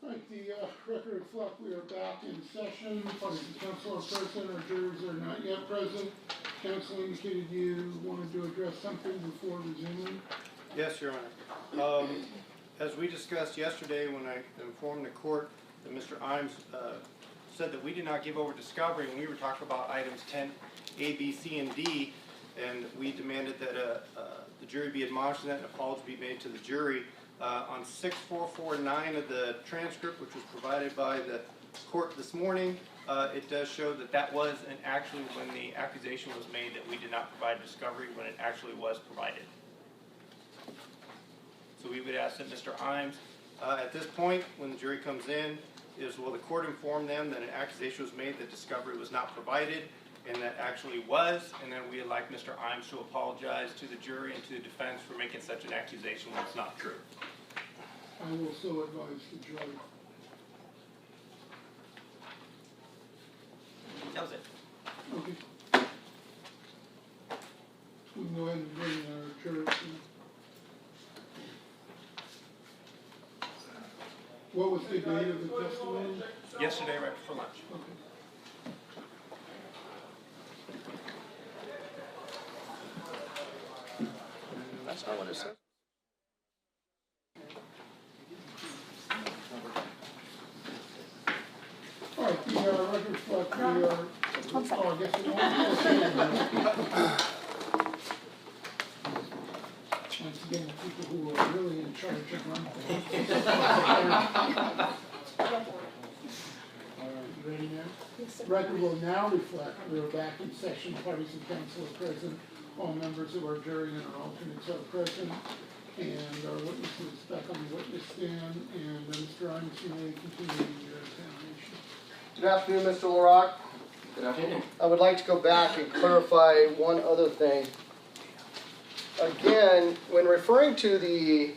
Right, the record reflect we are back in session. Parties and counsel are present, our jurors are not yet present. Counsel indicated you wanted to address something before resuming. Yes, Your Honor. As we discussed yesterday when I informed the court that Mr. Imes said that we did not give over discovery when we were talking about items 10, A, B, C, and D, and we demanded that the jury be admonished and that an apology be made to the jury. On 6449 of the transcript, which was provided by the court this morning, it does show that that was actually when the accusation was made that we did not provide discovery when it actually was provided. So we would ask that Mr. Imes, at this point, when the jury comes in, will the court inform them that an accusation was made that discovery was not provided, and that actually was, and then we would like Mr. Imes to apologize to the jury and to the defense for making such an accusation when it's not true. I will so advise the jury. That was it. Okay. We can go ahead and bring our jurors in. What was the date of the testimony? Yesterday, right before lunch. Okay. That's not what it says. All right, the record reflect we are. Oh, I guess it won't. Once again, the people who are really in charge of run things. All right, you ready now? Yes, sir. Record will now reflect we are back in session. Parties and counsel are present. All members of our jury and our alternates are present. And our witnesses back on the witness stand. And Mr. Imes, you may continue your examination. Good afternoon, Mr. LaRock. Good afternoon. I would like to go back and clarify one other thing. Again, when referring to the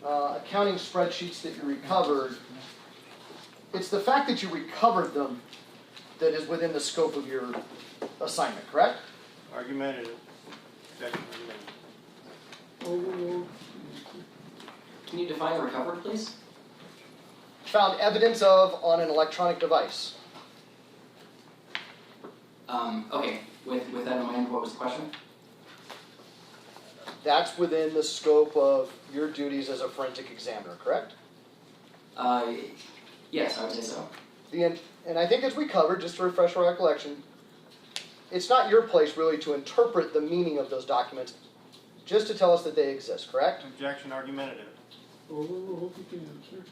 accounting spreadsheets that you recovered, it's the fact that you recovered them that is within the scope of your assignment, correct? Argumentative. Second argumentative. Overruled. Can you define recovered, please? Found evidence of on an electronic device. Okay, with that in mind, what was the question? That's within the scope of your duties as a forensic examiner, correct? Yes, I would say so. And I think as we covered, just to refresh our recollection, it's not your place really to interpret the meaning of those documents, just to tell us that they exist, correct? Objection argumentative. Overruled, you can answer.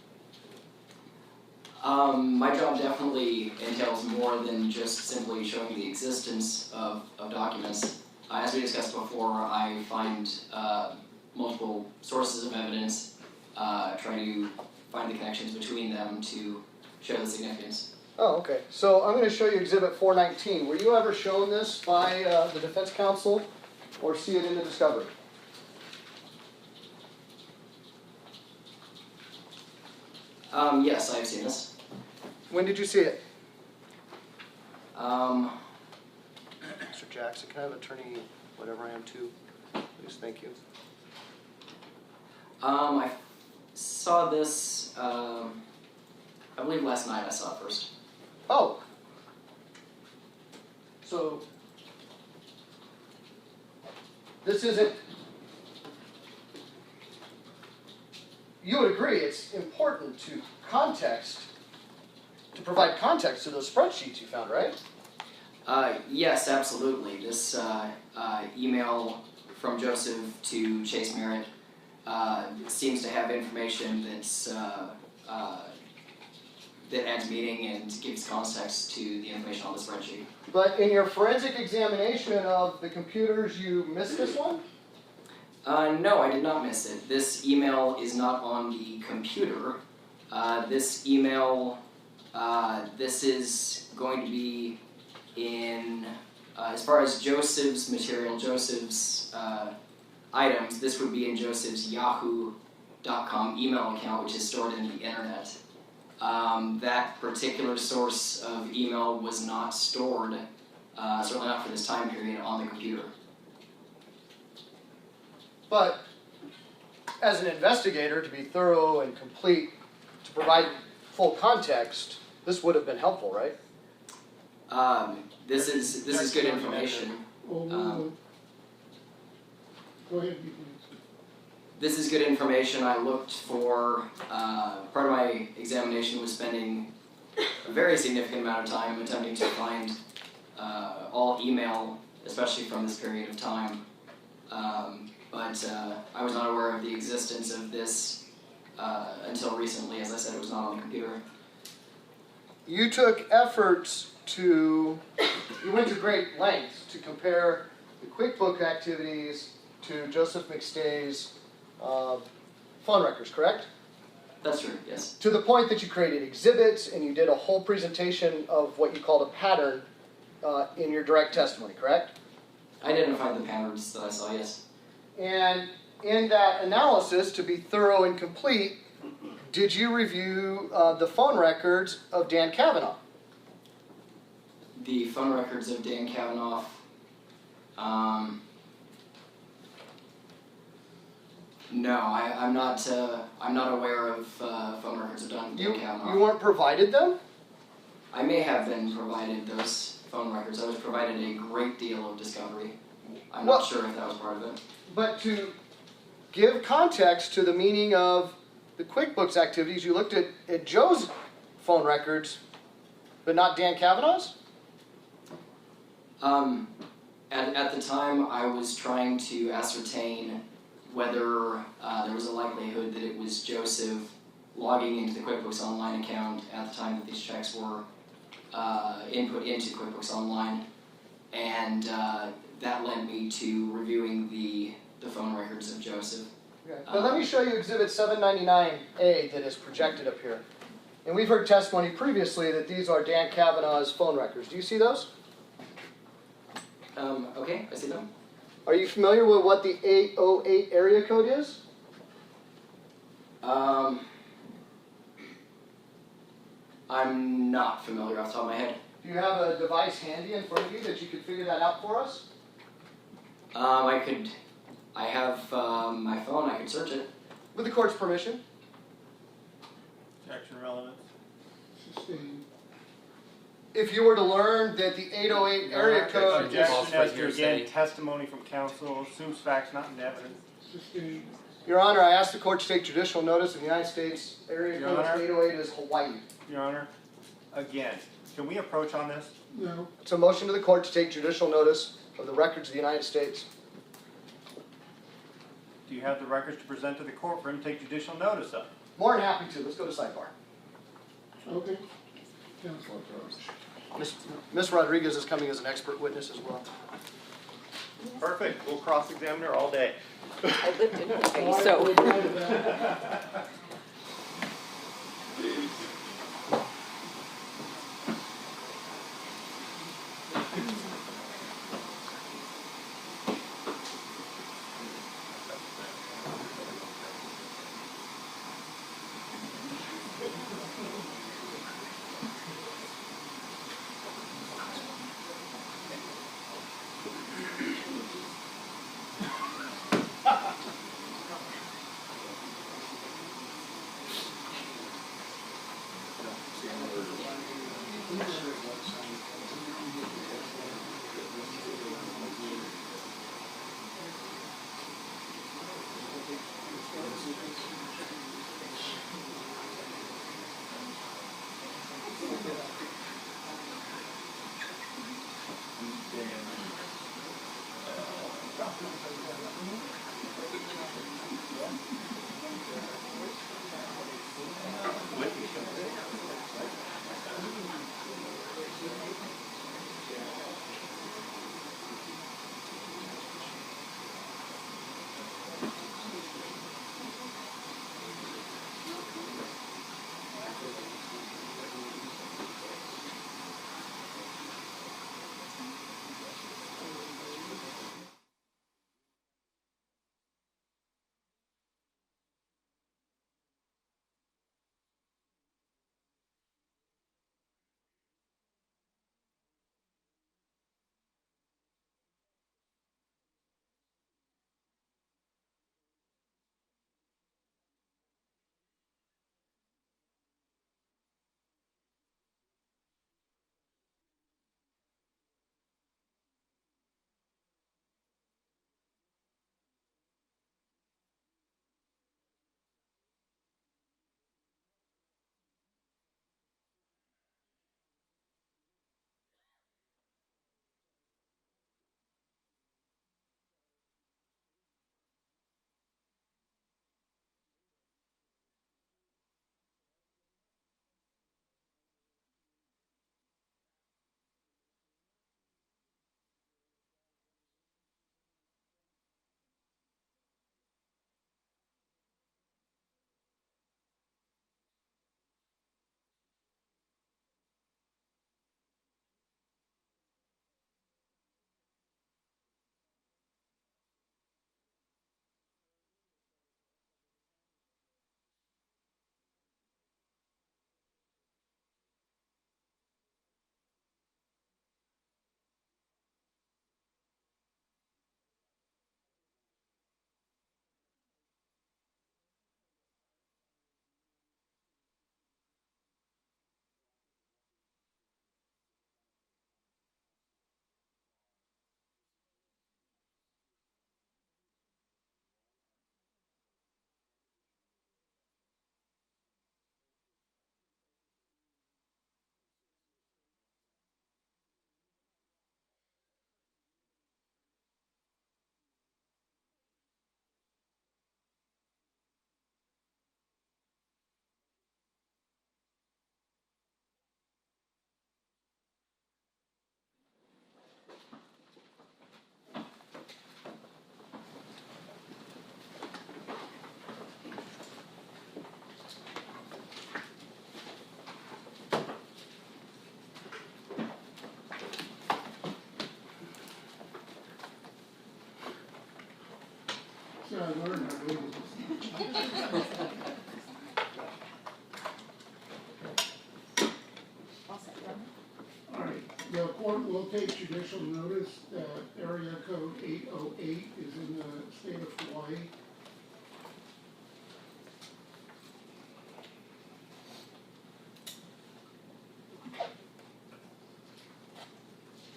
My job definitely entails more than just simply showing the existence of documents. As we discussed before, I find multiple sources of evidence, try to find the connections between them to show the significance. Oh, okay. So I'm going to show you Exhibit 419. Were you ever shown this by the defense counsel or see it in the discovery? Yes, I've seen this. When did you see it? Um, Mr. Jackson, can I have attorney, whatever I am too? Please, thank you. I saw this, I believe last night I saw it first. Oh. So, this isn't, you would agree it's important to provide context to those spreadsheets you found, right? Yes, absolutely. This email from Joseph to Chase Merritt seems to have information that's that adds meaning and gives context to the information on the spreadsheet. But in your forensic examination of the computers, you missed this one? No, I did not miss it. This email is not on the computer. This email, this is going to be in, as far as Joseph's material, Joseph's items, this would be in Joseph's yahoo.com email account, which is stored in the internet. That particular source of email was not stored, certainly not for this time period, on the computer. But as an investigator, to be thorough and complete, to provide full context, this would have been helpful, right? This is good information. Well, go ahead, you please. This is good information. I looked for, part of my examination was spending a very significant amount of time attempting to find all email, especially from this period of time. But I was not aware of the existence of this until recently. As I said, it was not on the computer. You took efforts you went to great lengths to compare the QuickBook activities to Joseph McStay's phone records, correct? That's true, yes. To the point that you created exhibits and you did a whole presentation of what you called a pattern in your direct testimony, correct? I identified the patterns that I saw, yes. And in that analysis, to be thorough and complete, did you review the phone records of Dan Kavanaugh? The phone records of Dan Kavanaugh, no, I'm not aware of phone records of Dan Kavanaugh. You weren't provided them? I may have been provided those phone records. I was provided a great deal of discovery. I'm not sure if that was part of it. But to give context to the meaning of the QuickBooks activities, you looked at Joe's phone records, but not Dan Kavanaugh's? At the time, I was trying to ascertain whether there was a likelihood that it was Joseph logging into the QuickBooks Online account at the time that these checks were input into QuickBooks Online, and that led me to reviewing the phone records of Joseph. Okay. But let me show you Exhibit 799A that is projected up here. And we've heard testimony previously that these are Dan Kavanaugh's phone records. Do you see those? Okay, I see them. Are you familiar with what the 808 area code is? I'm not familiar off the top of my head. Do you have a device handy in front of you that you could figure that out for us? I have my phone, I could search it. With the court's permission. Objection relevance. Sustained. If you were to learn that the 808 area code is... Objection as to, again, testimony from counsel, assumes facts not in evidence. Sustained. Your Honor, I ask the court to take judicial notice of the United States area Your code Honor. 808 is Hawaii. Your Honor, again, can we approach on this? No. It's a motion to the court to take judicial notice of the records of the United States. Do you have the records to present to the court for him to take judicial notice of? More than happy to. Let's go to sidebar. Okay. Counsel approach. Ms. Rodriguez is coming as an expert witness as well. Perfect, we'll cross-examine her all day. I lived in Hawaii, All right, so. we're done with that. So I learned how to do this. All right, the court will take judicial notice that area code 808 is in the state of Hawaii.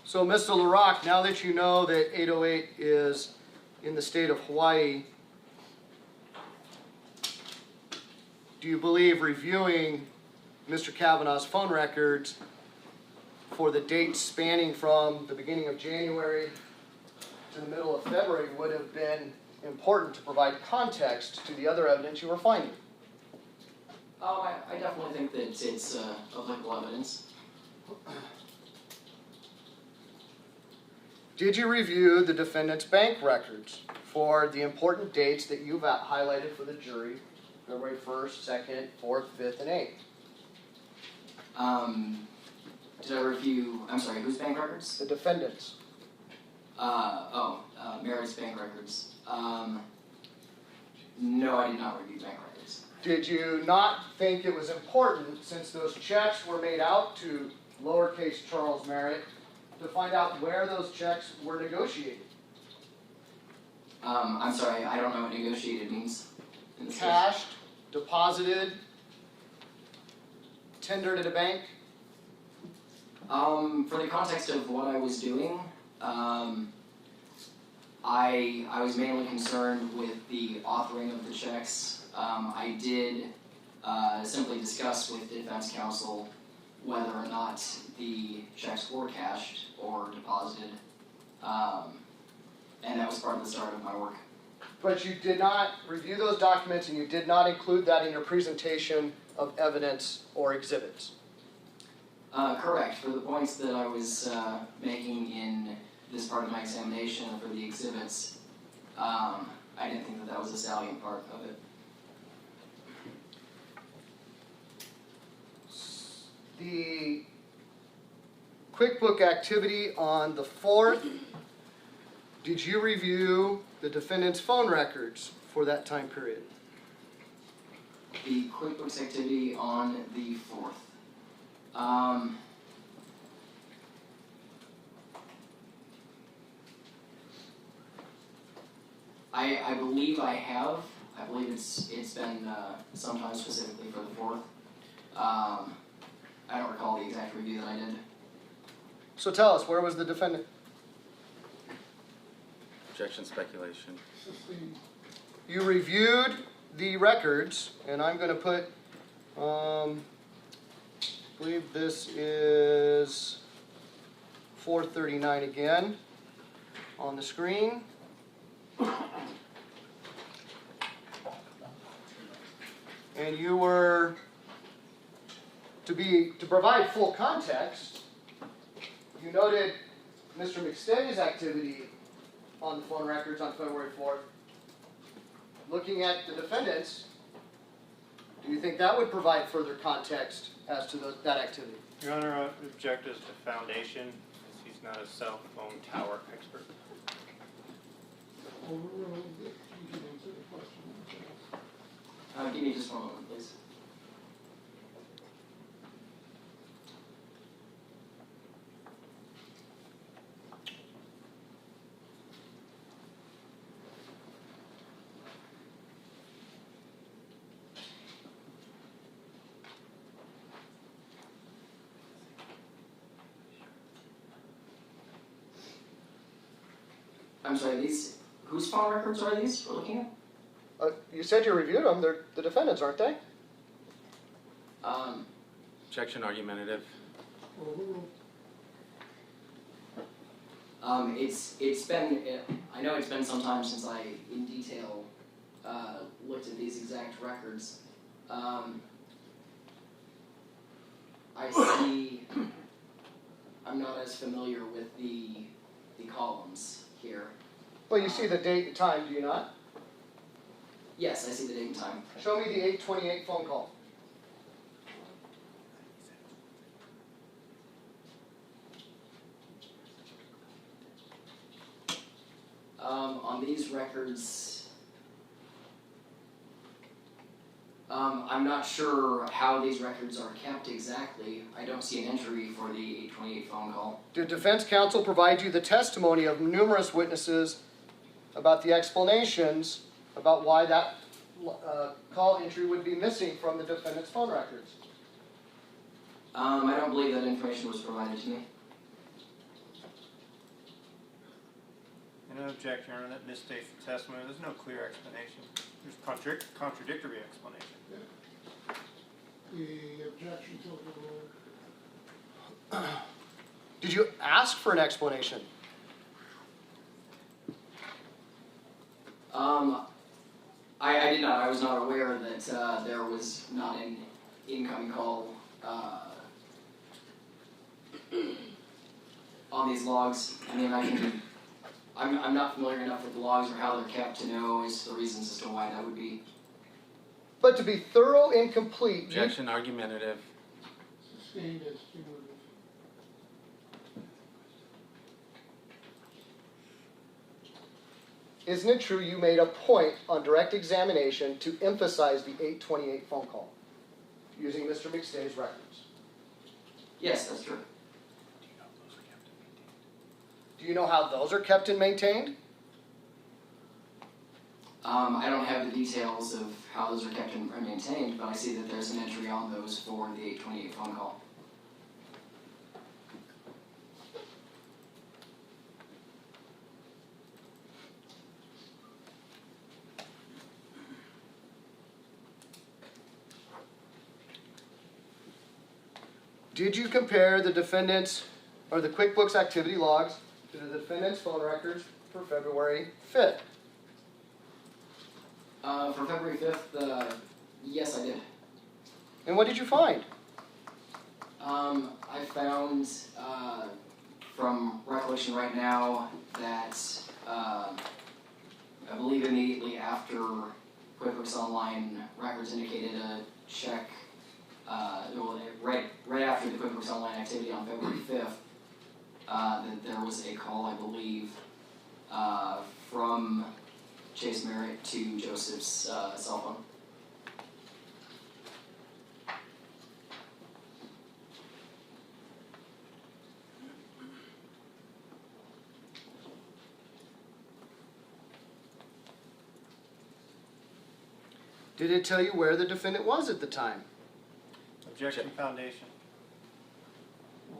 So, Mr. LaRock, now that you know that 808 is in the state of Hawaii, do you believe reviewing Mr. Kavanaugh's phone records for the dates spanning from the beginning of January to the middle of February would have been important to provide context to the other evidence you were finding? I definitely think that it's applicable evidence. Did you review the defendant's bank records for the important dates that you've highlighted for the jury, February 1st, 2nd, 4th, 5th, and 8th? Did I review, I'm sorry, whose bank records? The defendant's. Meredith's bank records. No, I did not review bank records. Did you not think it was important, since those checks were made out to lowercase Charles Merritt, to find out where those checks were negotiated? I'm sorry, I don't know what negotiated means in this case. Cashed, deposited, tendered at a bank? For the context of what I was doing, I was mainly concerned with the authoring of the checks. I did simply discuss with defense counsel whether or not the checks were cashed or deposited, and that was part of the start of my work. But you did not review those documents, and you did not include that in your presentation of evidence or exhibits? Correct. For the points that I was making in this part of my examination for the exhibits, I didn't think that that was a salient part of it. The QuickBook activity on the 4th, did you review the defendant's phone records for that time period? The QuickBooks activity on the 4th. I believe I have. I believe it's been sometime specifically for the 4th. I don't recall the exact review that I did. So tell us, where was the defendant? Objection, speculation. Sustained. You reviewed the records, and I'm going to put, I believe this is 439 again on the screen. And you were, to provide full context, you noted Mr. McStay's activity on the phone records on February 4th. Looking at the defendants, do you think that would provide further context as to that activity? Your Honor, I object as to foundation, as he's not a cell phone tower expert. Overruled, you can answer the question. Give me just one moment, please. I'm sorry, whose phone records are these we're looking at? You said you reviewed them. They're the defendants, aren't they? Objection, argumentative. Overruled. It's been, I know it's been some time since I, in detail, looked at these exact records. I see, I'm not as familiar with the columns here. Well, you see the date and time, do you not? Yes, I see the date and time. Show me the 828 phone call. On these records, I'm not sure how these records are kept exactly. I don't see an entry for the 828 phone call. Did defense counsel provide you the testimony of numerous witnesses about the explanations about why that call entry would be missing from the defendant's phone records? I don't believe that information was provided to me. And I object, Your Honor, that misstates the testimony. There's no clear explanation. There's contradictory explanation. The objection to the rule. Did you ask for an explanation? I did not. I was not aware that there was not an incoming call on these logs. I mean, I'm not familiar enough with the logs or how they're kept to know as the reasons as to why that would be. But to be thorough and complete, you Objection argumentative. Sustained as cumulative. isn't it true you made a point on direct examination to emphasize the 828 phone call using Mr. McStay's records? Yes, that's true. Do you know how those are kept and maintained? I don't have the details of how those are kept and maintained, but I see that there's an entry on those for the 828 phone call. Did you compare the defendant's or the QuickBooks activity logs to the defendant's phone records for February 5th? For February 5th, yes, I did. And what did you find? I found, from recollection right now, that I believe immediately after QuickBooks Online records indicated a check, right after the QuickBooks Online activity on February 5th, that there was a call, I believe, from Chase Merritt to Joseph's cell phone. Did it tell you where the defendant was at the time? Objection, foundation.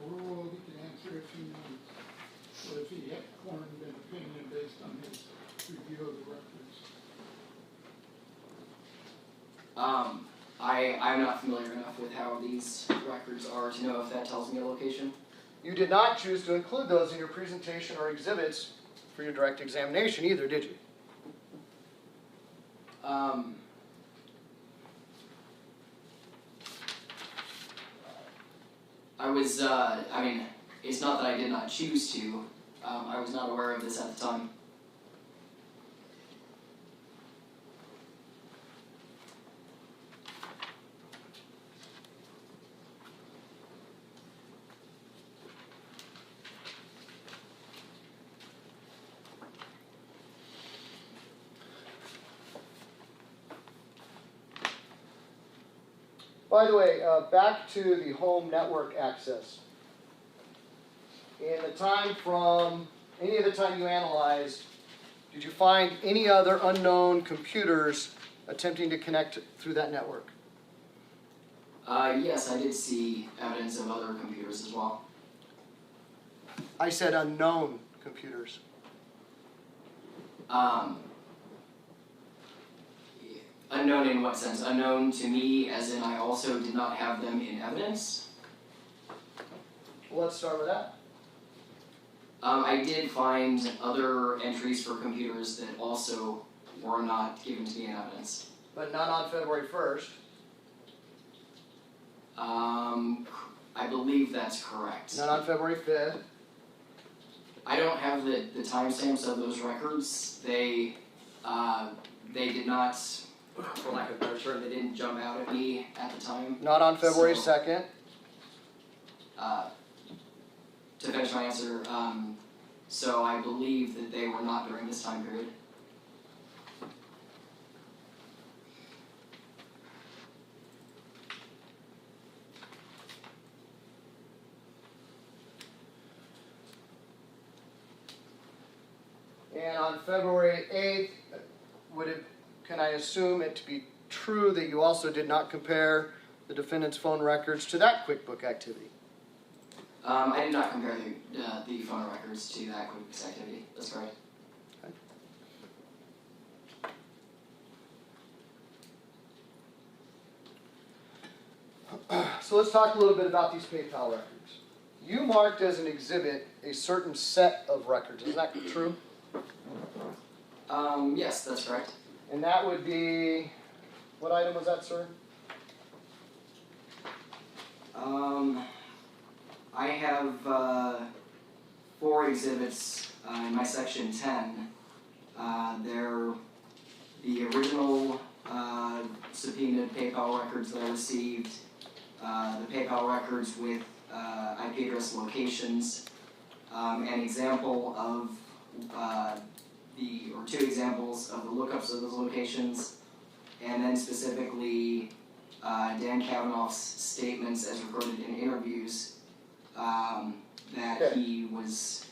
Rule, he can answer if he wants. What if he had formed an opinion based on his review of the records? I'm not familiar enough with how these records are to know if that tells me a location. You did not choose to include those in your presentation or exhibits for your direct examination either, did you? I mean, it's not that I did not choose to. I was not aware of this at the time. By the way, back to the home network access. In the time from, any of the time you analyzed, did you find any other unknown computers attempting to connect through that network? Yes, I did see evidence of other computers as well. I said unknown computers. Unknown in what sense? Unknown to me, as in I also did not have them in evidence? Well, let's start with that. I did find other entries for computers that also were not given to me in evidence. But not on February 1st. I believe that's correct. Not on February 5th. I don't have the timestamps of those records. They did not, for lack of a better term, they didn't jump out at me at the time. Not on February So, 2nd. To finish my answer, so I believe that they were not during this time period. February 8th, can I assume it to be true that you also did not compare the defendant's phone records to that QuickBook activity? I did not compare the phone records to that QuickBooks activity. That's correct. So let's talk a little bit about these PayPal records. You marked as an exhibit a certain set of records, is that true? Yes, that's correct. And that would be, what item was that, sir? I have 4 exhibits in my section 10. They're the original subpoenaed PayPal records that I received, the PayPal records with IP address locations, an example of two examples of the lookups of those locations, and then specifically Dan Kavanaugh's statements as recorded in interviews that Okay. he was.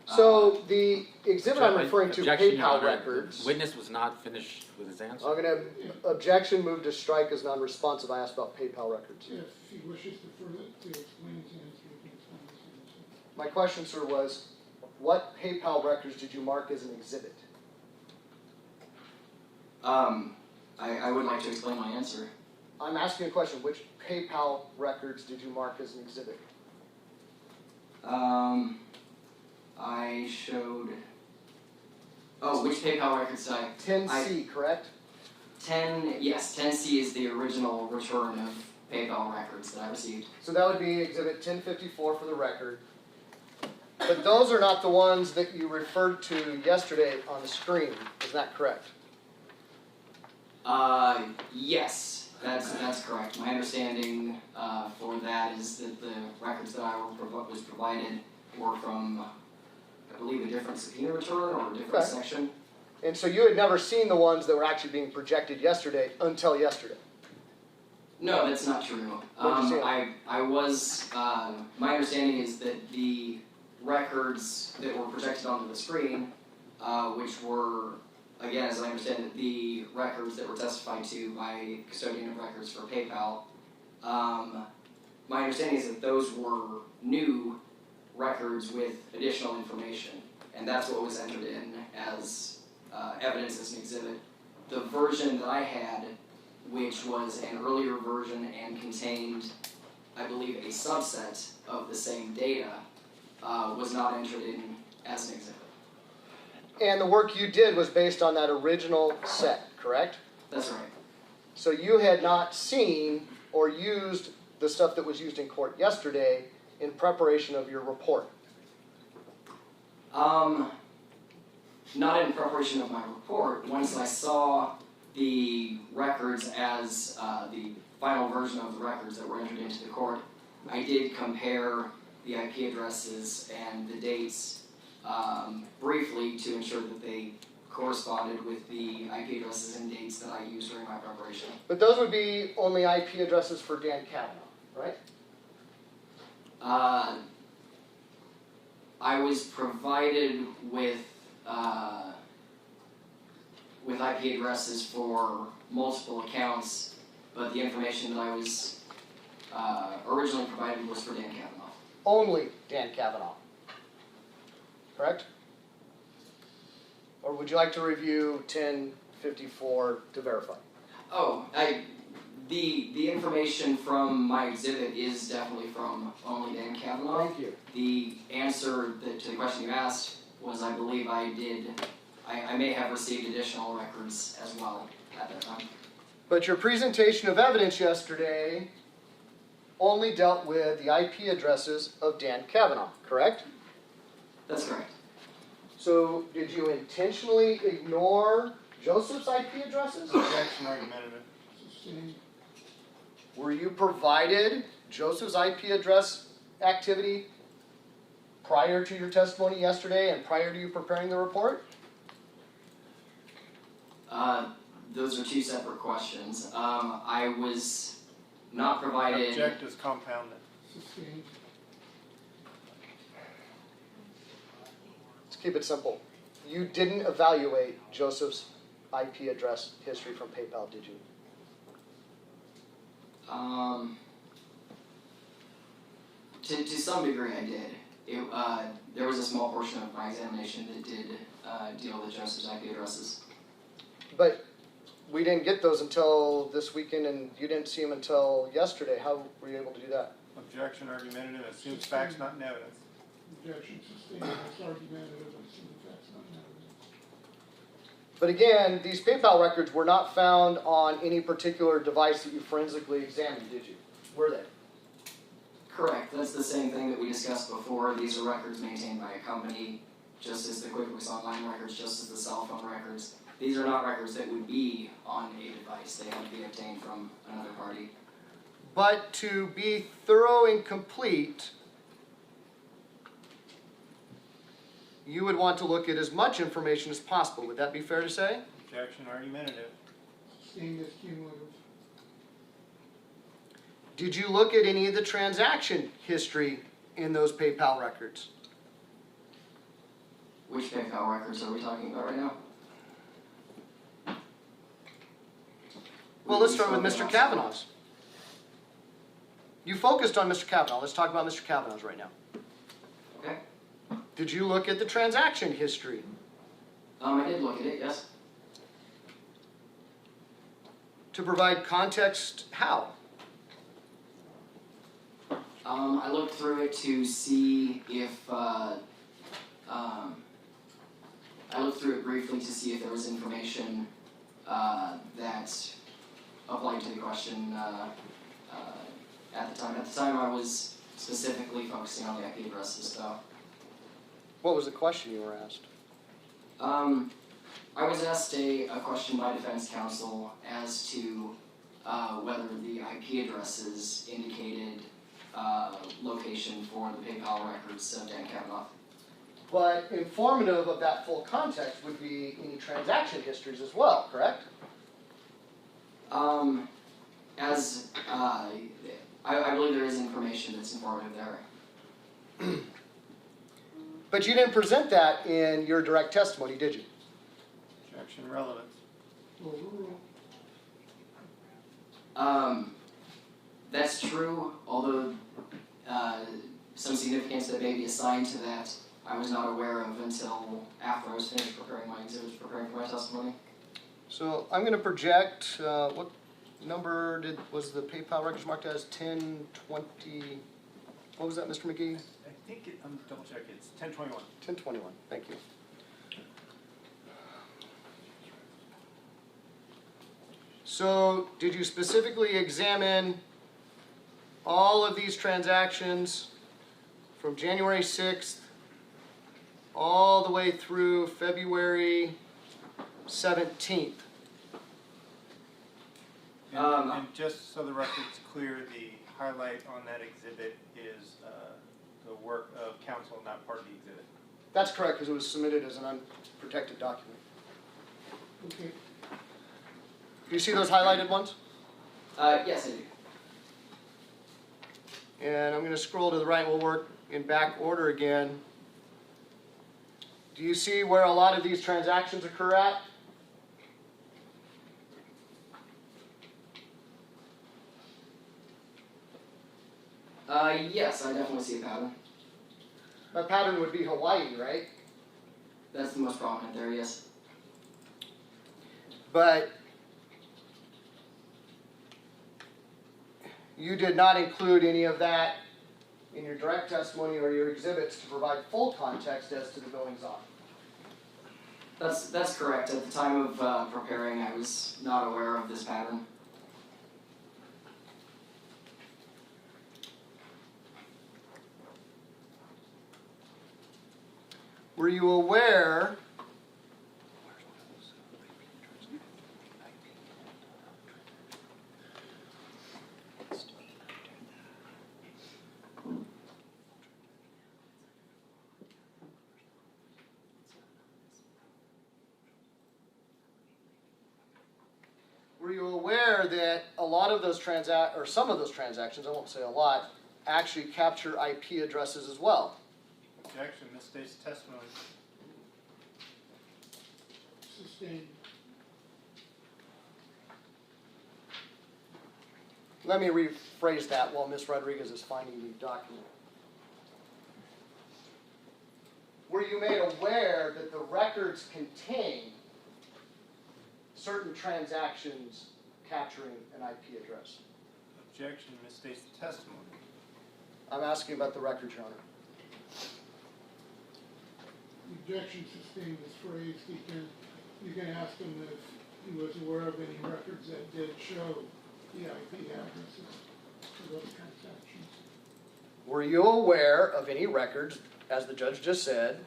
So the exhibit I'm referring to, Objection, Your PayPal Honor. records. Witness was not finished with his answer. I'm gonna objection, move to strike as non-responsive. I asked about PayPal records. If he wishes to further to explain his answer, he can explain his answer. My question, sir, was what PayPal records did you mark as an exhibit? I would like to explain my answer. I'm asking a question. Which PayPal records did you mark as an exhibit? I showed. Oh, which PayPal records did I? 10C, correct? 10C is the original return of PayPal records that I received. So that would be exhibit 1054 for the record. But those are not the ones that you referred to yesterday on the screen. Is that correct? Yes, that's correct. My understanding for that is that the records that was provided were from, I believe, a different subpoena return or a different Okay. section. And so you had never seen the ones that were actually being projected yesterday until yesterday. No, that's not true. What'd you see? I was, my understanding is that the records that were projected onto the screen, which were, again, as I understand it, the records that were testified to by custodian of records for PayPal, my understanding is that those were new records with additional information, and that's what was entered in as evidence as an exhibit. The version that I had, which was an earlier version and contained, I believe, a subset of the same data, was not entered in as an exhibit. And the work you did was based on that original set, correct? That's right. So you had not seen or used the stuff that was used in court yesterday in preparation of your report. Not in preparation of my report. Once I saw the records as the final version of the records that were entered into the court, I did compare the IP addresses and the dates briefly to ensure that they corresponded with the IP addresses and dates that I used during my preparation. But those would be only IP addresses for Dan Kavanaugh, right? I was provided with IP addresses for multiple accounts, but the information that I was originally provided was for Dan Kavanaugh. Only Dan Kavanaugh, correct? Or would you like to review 1054 to verify? Oh, the information from my exhibit is definitely from only Dan Kavanaugh. Thank you. The answer to the question you asked was, I believe I may have received additional records as well at that time. But your presentation of evidence yesterday only dealt with the IP addresses of Dan Kavanaugh, correct? That's correct. So did you intentionally ignore Joseph's IP addresses? Objection, argumentative. Sustained. Were you provided Joseph's IP address activity prior to your testimony yesterday and prior to you preparing the report? Those are two separate questions. I was not provided. Object is compounded. Sustained. Let's keep it simple. You didn't evaluate Joseph's IP address history from PayPal, did you? To some degree I did. There was a small portion of my examination that did deal with Joseph's IP addresses. But we didn't get those until this weekend, and you didn't see them until yesterday. How were you able to do that? Objection argumentative, assumes facts not in evidence. Objection sustained, it's argumentative, and assumed facts not known. But again, these PayPal records were not found on any particular device that you forensically examined, did you? Were they? Correct. That's the same thing that we discussed before. These are records maintained by a company, just as the QuickBooks Online records, just as the cell phone records. These are not records that would be on a device. They have to be obtained from another party. But to be thorough and complete, you would want to look at as much information as possible. Would that be fair to say? Objection argumentative. Sustained as cumulative. Did you look at any of the transaction history in those PayPal records? Which PayPal records are we talking about right now? Well, let's start with Mr. Kavanaugh's. You focused on Mr. Kavanaugh. Let's talk about Mr. Kavanaugh's right now. Okay. Did you look at the transaction history? I did look at it, yes. To provide context, how? I looked through it to see if, I looked through it briefly to see if there was information that applied to the question at the time. At the time, I was specifically focusing on the IP addresses, though. What was the question you were asked? I was asked a question by defense counsel as to whether the IP addresses indicated location for the PayPal records of Dan Kavanaugh. But informative of that full context would be any transaction histories as well, correct? I believe there is information that's informative there. But you didn't present that in your direct testimony, did you? Objection relevance. Overruled. That's true, although some significance that may be assigned to that I was not aware of until after I was finished preparing my exhibits, preparing for my testimony. So I'm going to project, what number was the PayPal records marked as? 1020, what was that, Mr. McGee? I think I'm double checking, it's 1021. 1021, thank you. So did you specifically examine all of these transactions from January 6th all the way through February 17th? And just so the record's clear, the highlight on that exhibit is the work of counsel, not part of the exhibit. That's correct, because it was submitted as an unprotected document. Okay. Do you see those highlighted ones? Yes, I do. And I'm going to scroll to the right. We'll work in back order again. Do you see where a lot of these transactions occur at? Yes, I definitely see a pattern. That pattern would be Hawaii, right? That's the most prominent there, yes. But you did not include any of that in your direct testimony or your exhibits to provide full context as to the goings-on. That's correct. At the time of preparing, I was not aware of this pattern. Were you aware that a lot of those or some of those transactions, I won't say a lot, actually capture IP addresses as well? Objection, misstates testimony. Sustained. Let me rephrase that while Ms. Rodriguez is finding the document. Were you made aware that the records contain certain transactions capturing an IP address? Objection misstates the testimony. I'm asking about the records, Your Honor. The objection sustained is phrased, you can ask him if he was aware of any records that did show the IP addresses for those transactions. Were you aware of any records, as the judge just said,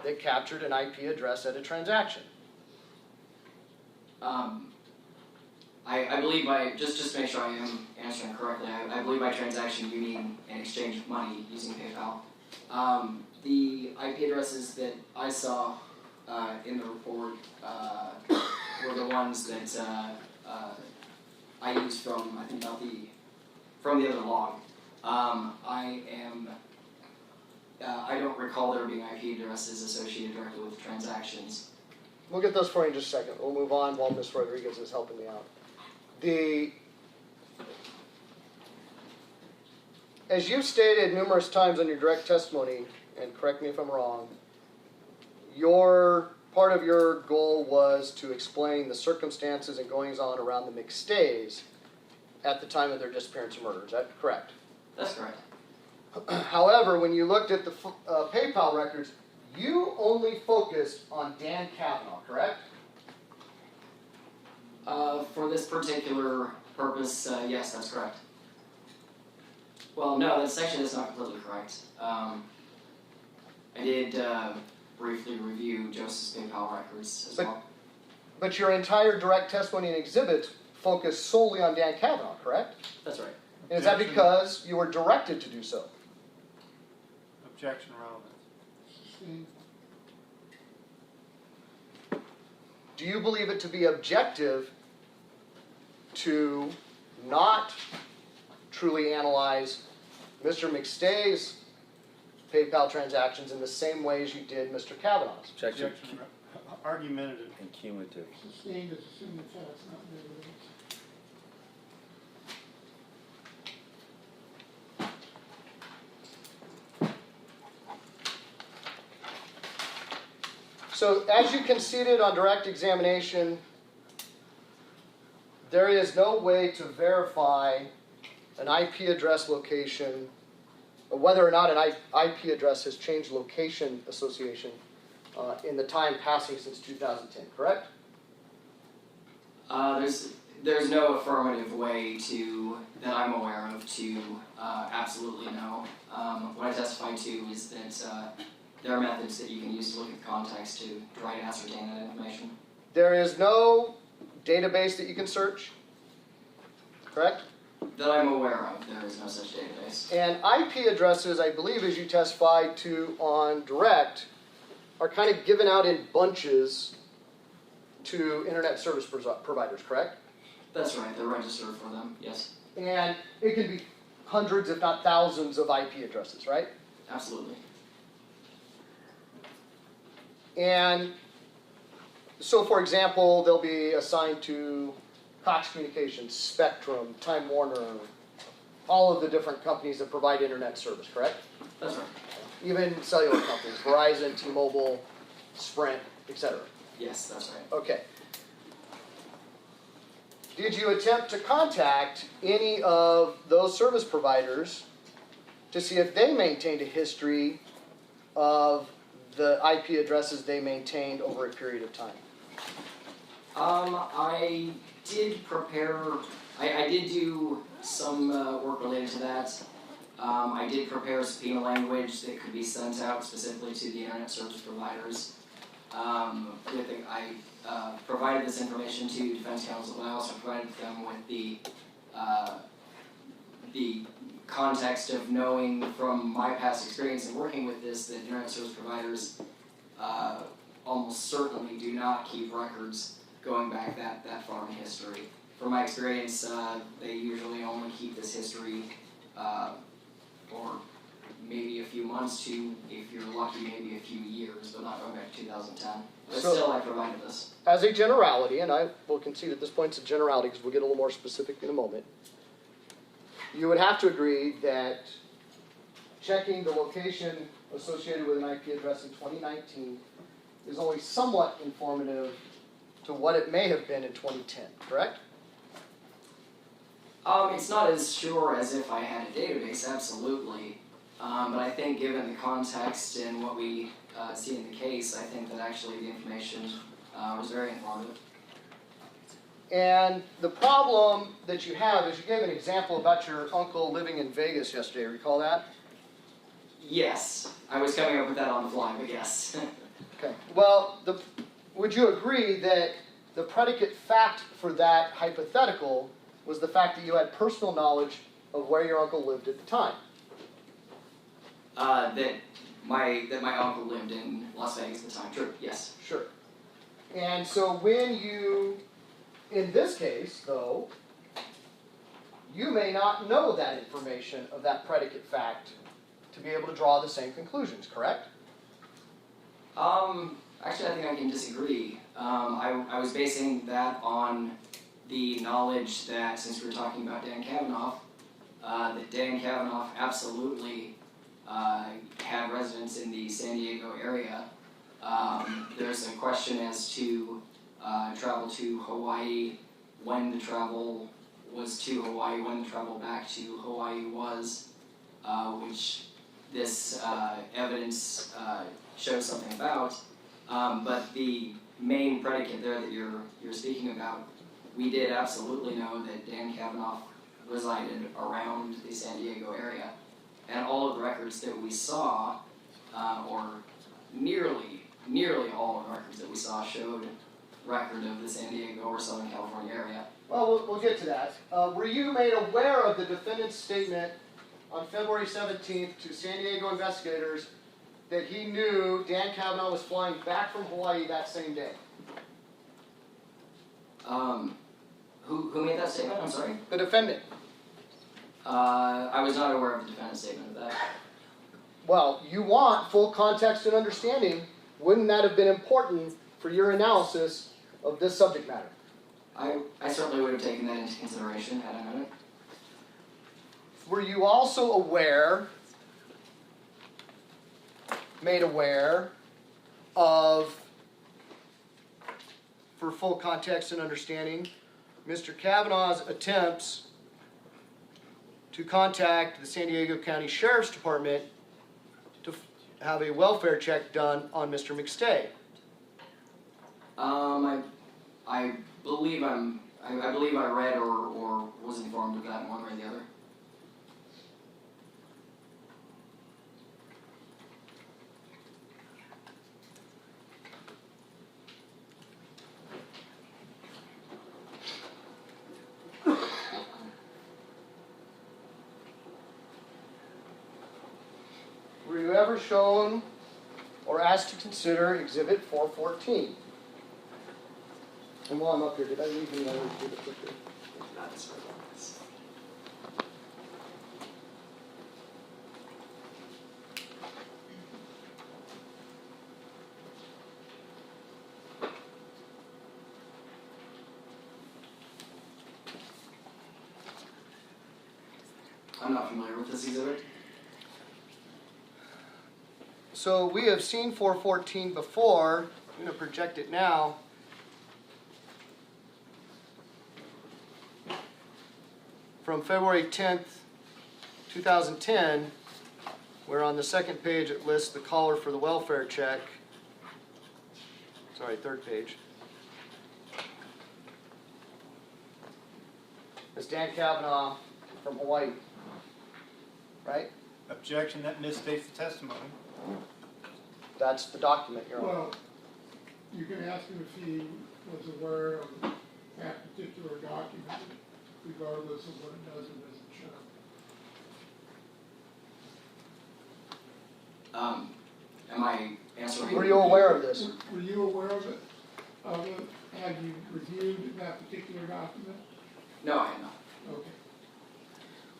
that captured an IP address at a transaction? I believe just to make sure I am answering correctly, I believe by transaction you mean an exchange of money using PayPal. The IP addresses that I saw in the report were the ones that I used from, I think, from the other log. I don't recall there being IP addresses associated directly with transactions. We'll get those for you in just a second. We'll move on while Ms. Rodriguez is helping me out. As you've stated numerous times in your direct testimony, and correct me if I'm wrong, part of your goal was to explain the circumstances and goings-on around the McStays at the time of their disappearance or murder. Is that correct? That's correct. However, when you looked at the PayPal records, you only focused on Dan Kavanaugh, correct? For this particular purpose, yes, that's correct. Well, no, that's actually not completely correct. I did briefly review Joseph's PayPal records as well. But your entire direct testimony and exhibit focused solely on Dan Kavanaugh, correct? That's right. And is that because you were directed to do so? Objection relevant. Sustained. Do you believe it to be objective to not truly analyze Mr. McStay's PayPal transactions in the same way as you did Mr. Kavanaugh's? Objection. Argumentative. And cumulative. Sustained is assuming facts, not evidence. So as you conceded on direct examination, there is no way to verify an IP address location, or whether or not an IP address has changed location association in the time passing since 2010, correct? There's no affirmative way that I'm aware of to absolutely know. What I testify to is that there are methods that you can use to look at context to try to ascertain that information. There is no database that you can search, correct? That I'm aware of, there is no such database. And IP addresses, I believe, as you testified to on direct, are kind of given out in bunches to internet service providers, correct? That's right, they're registered for them, yes. And it can be hundreds, if not thousands, of IP addresses, right? Absolutely. And so, for example, they'll be assigned to Cox Communications, Spectrum, Time Warner, all of the different companies that provide internet service, correct? That's right. Even cellular companies, Verizon, T-Mobile, Sprint, etc. Yes, that's right. Okay. Did you attempt to contact any of those service providers to see if they maintained a history of the IP addresses they maintained over a period of time? I did prepare, I did do some work related to that. I did prepare subpoena language that could be sent out specifically to the internet service providers. I provided this information to defense counsel, but I also provided them with the context of knowing from my past experience in working with this that internet service providers almost certainly do not keep records going back that far in history. From my experience, they usually only keep this history for maybe a few months. corresponds to, if you're lucky, maybe a few years, but not going back to 2010. But So- still, I provided this. As a generality, and I will concede at this point it's a generality because we'll get a little more specific in a moment, you would have to agree that checking the location associated with an IP address in 2019 is only somewhat informative to what it may have been in 2010, correct? It's not as sure as if I had a database, absolutely. But I think given the context and what we see in the case, I think that actually the information was very informative. And the problem that you have is you gave an example about your uncle living in Vegas yesterday, recall that? Yes, I was coming up with that on the fly, but yes. Okay. Well, would you agree that the predicate fact for that hypothetical was the fact that you had personal knowledge of where your uncle lived at the time? That my uncle lived in Las Vegas at the time. True. Yes. Sure. And so when you, in this case, though, you may not know that information of that predicate fact to be able to draw the same conclusions, correct? Actually, I think I can disagree. I was basing that on the knowledge that, since we were talking about Dan Kavanaugh, that Dan Kavanaugh absolutely had residence in the San Diego area. There's a question as to travel to Hawaii, when the travel was to Hawaii, when the travel back to Hawaii was, which this evidence shows something about. But the main predicate there that you're speaking about, we did absolutely know that Dan Kavanaugh resided around the San Diego area. And all of the records that we saw, or nearly all of the records that we saw, showed record of the San Diego or Southern California area. Well, we'll get to that. Were you made aware of the defendant's statement on February 17th to San Diego investigators that he knew Dan Kavanaugh was flying back from Hawaii that same day? Who made that statement? I'm sorry? The defendant. I was not aware of the defendant's statement of that. Well, you want full context and understanding. Wouldn't that have been important for your analysis of this subject matter? I certainly would have taken that into consideration had I known it. Were you also made aware of, for full context and understanding, Mr. Kavanaugh's attempts to contact the San Diego County Sheriff's Department to have a welfare check done on Mr. McStay? I believe I believe I read or was informed of that in one way or the other. Were you ever shown or asked to consider Exhibit 414? And while I'm up here, did I leave any other exhibit quickly? Not this way. I'm not familiar with this exhibit. So we have seen 414 before. I'm going to project it now. From February 10th, 2010, where on the second page it lists the caller for the welfare check. Sorry, third page. It's Dan Kavanaugh from Hawaii, right? Objection, that misstates the testimony. That's the document you're on. Well, you can ask him if he was aware of that particular document, regardless of what it does or doesn't show. Am I answering? Were you aware of this? Were you aware of it? Had you reviewed that particular document? No, I am not. Okay.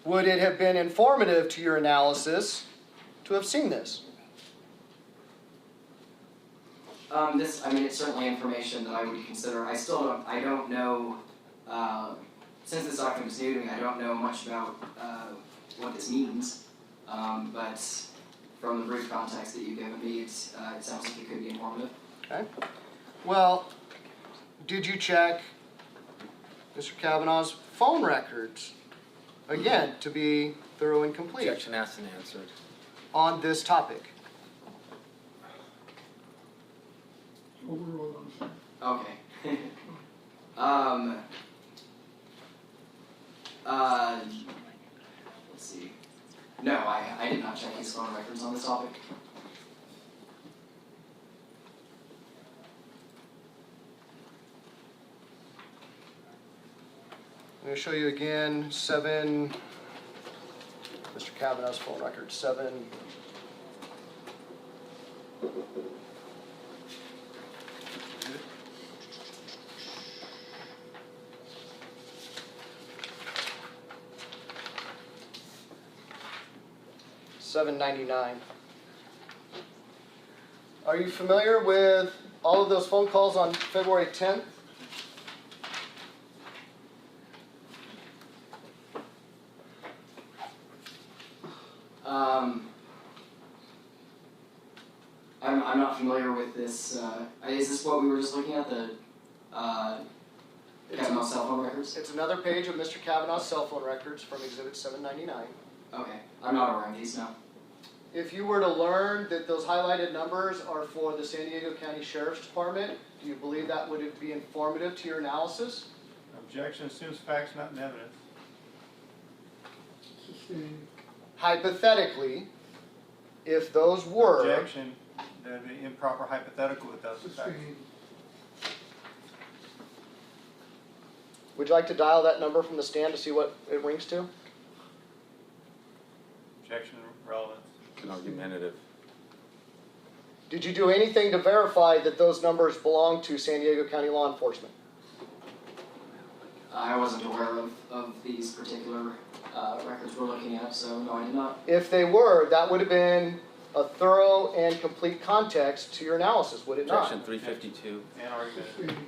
Would it have been informative to your analysis to to have seen this? It's certainly information that I would consider. I don't know, since this document is new to me, I don't know much about, what this means. But from the brief context that you've given me, it sounds like it could be informative. Okay. Well, did you check Mr. Kavanaugh's phone records, again, to be thorough and complete Objection asked and answered. on this topic? Overruled on that. Okay. Let's see. No, I did not check his phone records on this topic. I'm going to show you again, Mr. Kavanaugh's phone record, 7. $7.99. Are you familiar with all of those phone calls on February 10th? I'm not familiar with this. Is this what we were just looking at, the Kavanaugh's cell phone records? It's another page of Mr. Kavanaugh's cell phone records from Exhibit 799. Okay, I'm not aware of these now. If you were to learn that those highlighted numbers are for the San Diego County Sheriff's Department, do you believe that would be informative to your analysis? Objection assumes facts, not in evidence. Sustained. Hypothetically, if those were... Objection, that'd be improper hypothetical without the facts. Sustained. Would you like to dial that number from the stand to see what it rings to? Objection, relevance. Argumentative. Did you do anything to verify that those numbers belong to San Diego County law enforcement? I wasn't aware of these particular records we're looking at, so no, I did not. If they were, that would have been a thorough and complete context to your analysis, would it not? Objection 352. And argumentative. Sustained.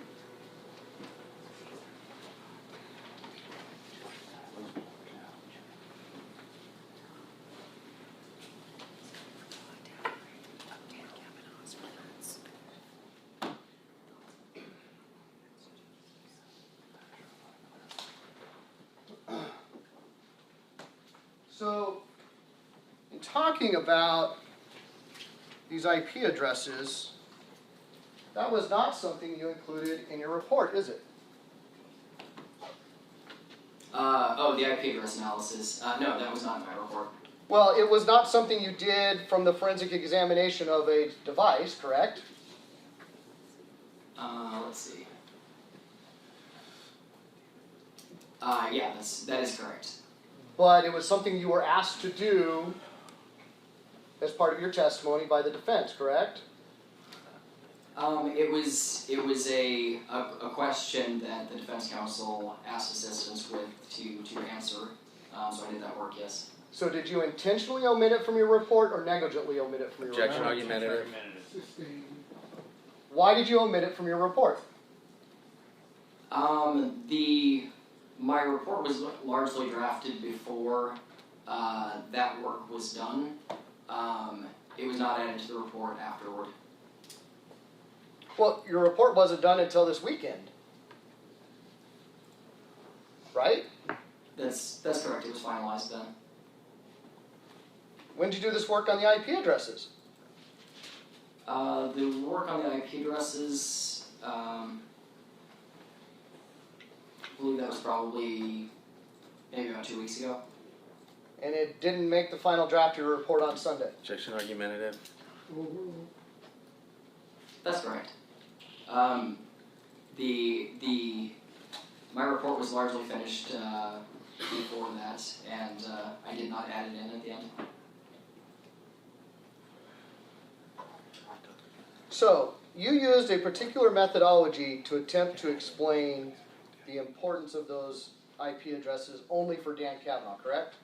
So, in talking about these IP addresses, that was not something you included in your report, is it? The IP address analysis. No, that was not in my report. Well, it was not something you did from the forensic examination of a device, correct? Let's see. Yeah, that is correct. But it was something you were asked to do as part of your testimony by the defense, correct? It was a question that the defense counsel asked assistance with to answer. So I did that work, yes. So did you intentionally omit it from your report or negligently omit it from your Objection, report? argumentative. Sustained. Why did you omit it from your report? My report was largely drafted before that work was done. It was not added to the report afterward. Well, your report wasn't done until this weekend, right? That's correct. It was finalized then. When did you do this work on the IP addresses? The work on the IP addresses, I believe that was probably maybe about 2 weeks ago. And it didn't make the final draft of your report on Sunday. Objection, argumentative. Overruled. That's correct. My report was largely finished before that, and I did not add it in at the end. So, you used a particular methodology to attempt to explain the importance of those IP addresses only for Dan Kavanaugh, correct?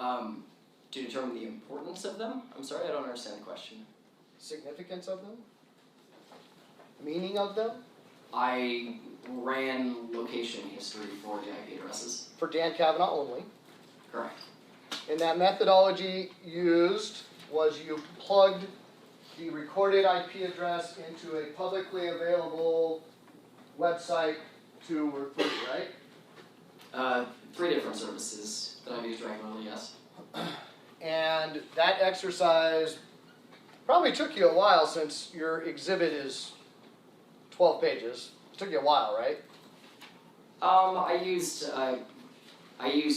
To determine the importance of them? I'm sorry, I don't understand the question. Significance of them? Meaning of them? I ran location history for the IP addresses. For Dan Kavanaugh only. Correct. And that methodology used was you plugged the recorded IP address into a publicly available website 2 or 3, right? 3 different services that I've used regularly, yes. And that exercise probably took you a while since your exhibit is 12 pages. It took you a while, right? I used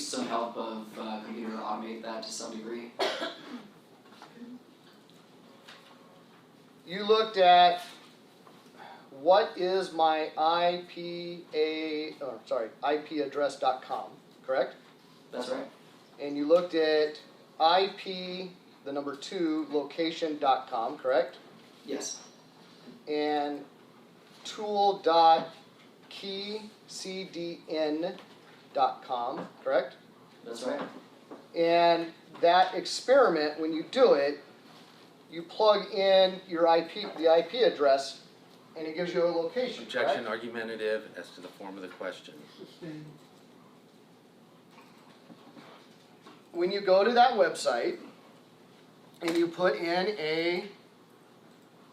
some help of computer to automate that to some degree. You looked at what is my IPaddress.com, correct? That's right. And you looked at IP, the number 2, location.com, correct? Yes. And tool.keycdn.com, correct? That's right. And that experiment, when you do it, you plug in your the IP address, and it gives you a location, Objection correct? argumentative as to the form of the question. Sustained. When you go to that website, and you put in a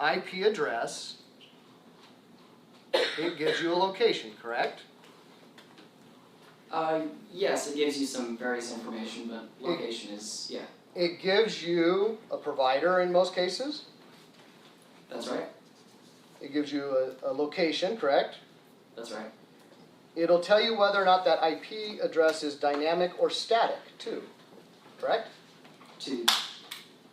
IP address, it gives you a location, correct? Yes, it gives you some various information, but location is, yeah, It gives you a provider in most cases. that's right. It gives you a location, correct? That's right. It'll tell you whether or not that IP address is dynamic or static, too, correct? To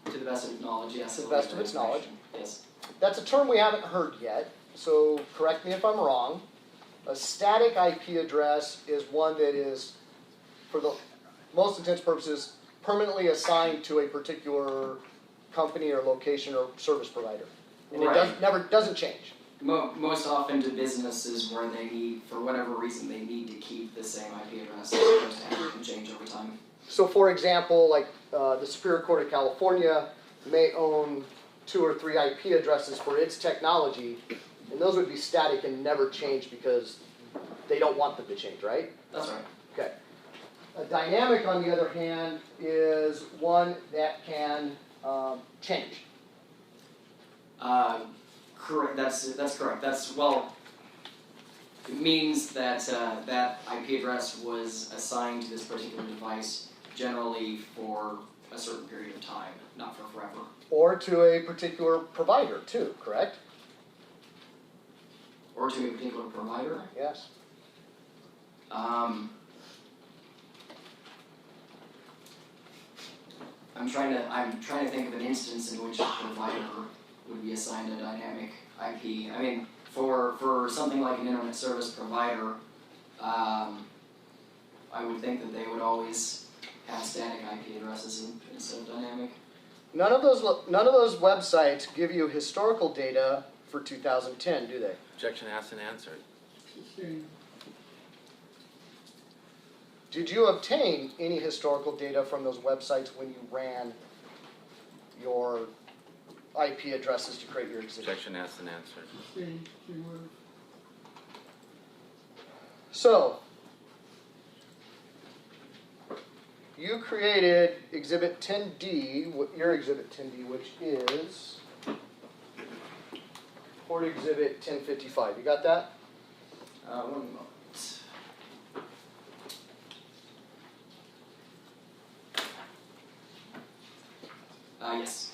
the best of knowledge, yes. To the best of its knowledge. Yes. That's a term we haven't heard yet, so correct me if I'm wrong. A static IP address is one that is, for the most intents and purposes, permanently assigned to a particular company or location or service provider. And Right. it doesn't change. Most often to businesses where they need, for whatever reason, they need to keep the same IP address as opposed to having them change over time. So for example, like the Superior Court of California may own 2 or 3 IP addresses for its technology, and those would be static and never change because they don't want them to change, right? That's right. Okay. A dynamic, on the other hand, is one that can change. Correct. That's correct. It means that that IP address was assigned to this particular device generally for a certain period of time, not for forever. Or to a particular provider, too, correct? Or to a particular provider. Yes. I'm trying to think of an instance in which a provider would be assigned a dynamic IP. I mean, for something like an internet service provider, I would think that they would always have static IP addresses instead of dynamic. None of those websites give you historical data for 2010, do they? Objection asked and answered. Sustained. Did you obtain any historical data from those websites when you ran your IP addresses to create your exhibit? Objection asked and answered. Sustained. Cumulative. So, you created Exhibit 10D, your Exhibit 10D, which is Court Exhibit 1055. You got that? One moment. Yes.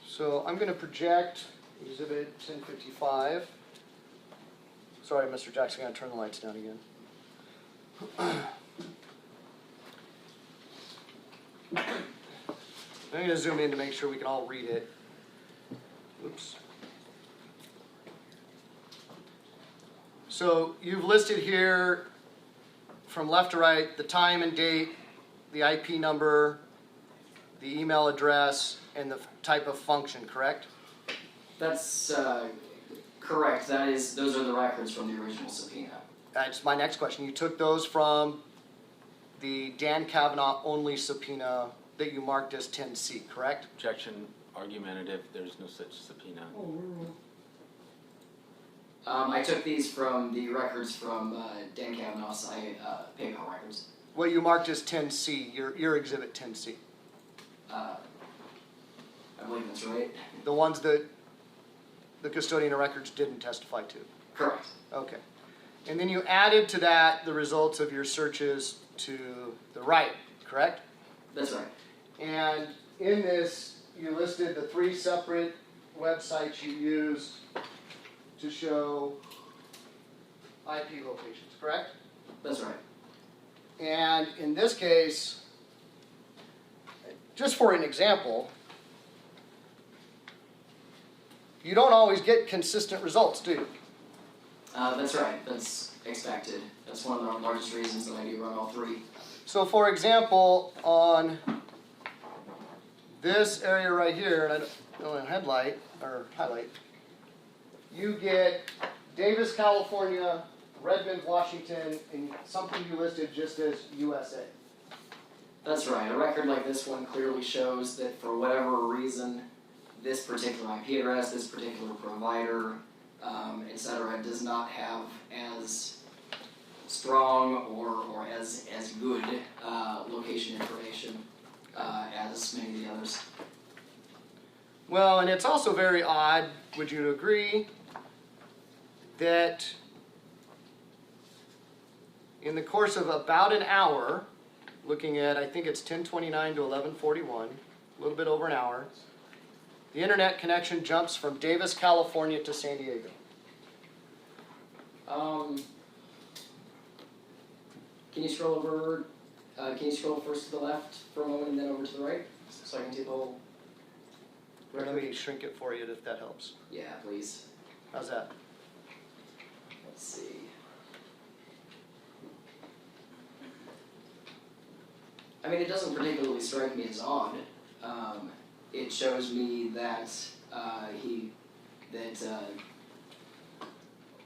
So I'm going to project Exhibit 1055. Sorry, Mr. Jackson, I'm going to turn the lights down again. I'm going to zoom in to make sure we can all read it. Oops. So you've listed here from left to right the time and date, the IP number, the email address, and the type of function, correct? That's correct. Those are the records from the original subpoena. That's my next question. You took those from the Dan Kavanaugh only subpoena that you marked as 10C, correct? Objection argumentative, there's no such subpoena. I took these from the records from Dan Kavanaugh's PayPal records. What you marked as 10C, your exhibit 10C. I believe that's right. The ones that the custodian of records didn't testify to. Correct. Okay. And then you added to that the results of your searches to the right, correct? That's right. And in this, you listed the 3 separate websites you used to show IP locations, correct? That's right. And in this case, just for an example, you don't always get consistent results, do you? That's right. That's expected. That's one of the largest reasons that I do run all 3. So for example, on this area right here, and I don't know, highlight, you get Davis, California, Redmond, Washington, and something you listed just as USA. That's right. A record like this one clearly shows that for whatever reason, this particular IP address, this particular provider, etc., does not have as strong or as good location information as many of the others. Well, and it's also very odd, would you agree, that in the course of about an hour, looking at, I think it's 10:29 to 11:41, a little bit over an hour, the internet connection jumps from Davis, California to San Diego. Can you scroll over? Can you scroll first to the left for a moment and then over to the right, so I can see the whole Let record? me shrink it for you if that helps. Yeah, please. How's that? Let's see. I mean, it doesn't particularly strike me as odd. It shows me that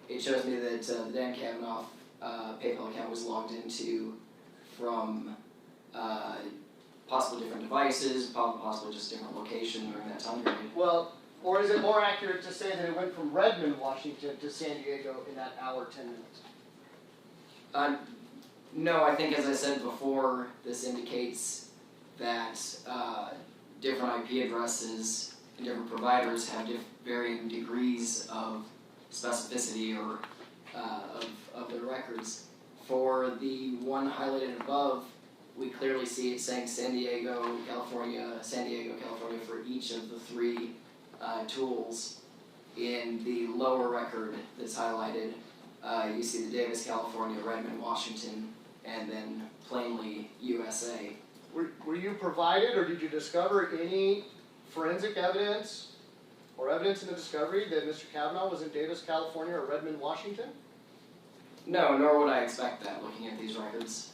the Dan Kavanaugh PayPal account was logged into from possibly different devices, possibly just different location during that time period. Well, or is it more accurate to say that it went from Redmond, Washington to San Diego in that hour, 10 minutes? No, I think as I said before, this indicates that different IP addresses and different providers have varying degrees of specificity or of their records. For the one highlighted above, we clearly see it saying San Diego, California for each of the 3 tools. In the lower record that's highlighted, you see the Davis, California, Redmond, Washington, and then plainly USA. Were you provided, or did you discover any forensic evidence or evidence in the discovery that Mr. Kavanaugh was in Davis, California, or Redmond, Washington? No, nor would I expect that looking at these records.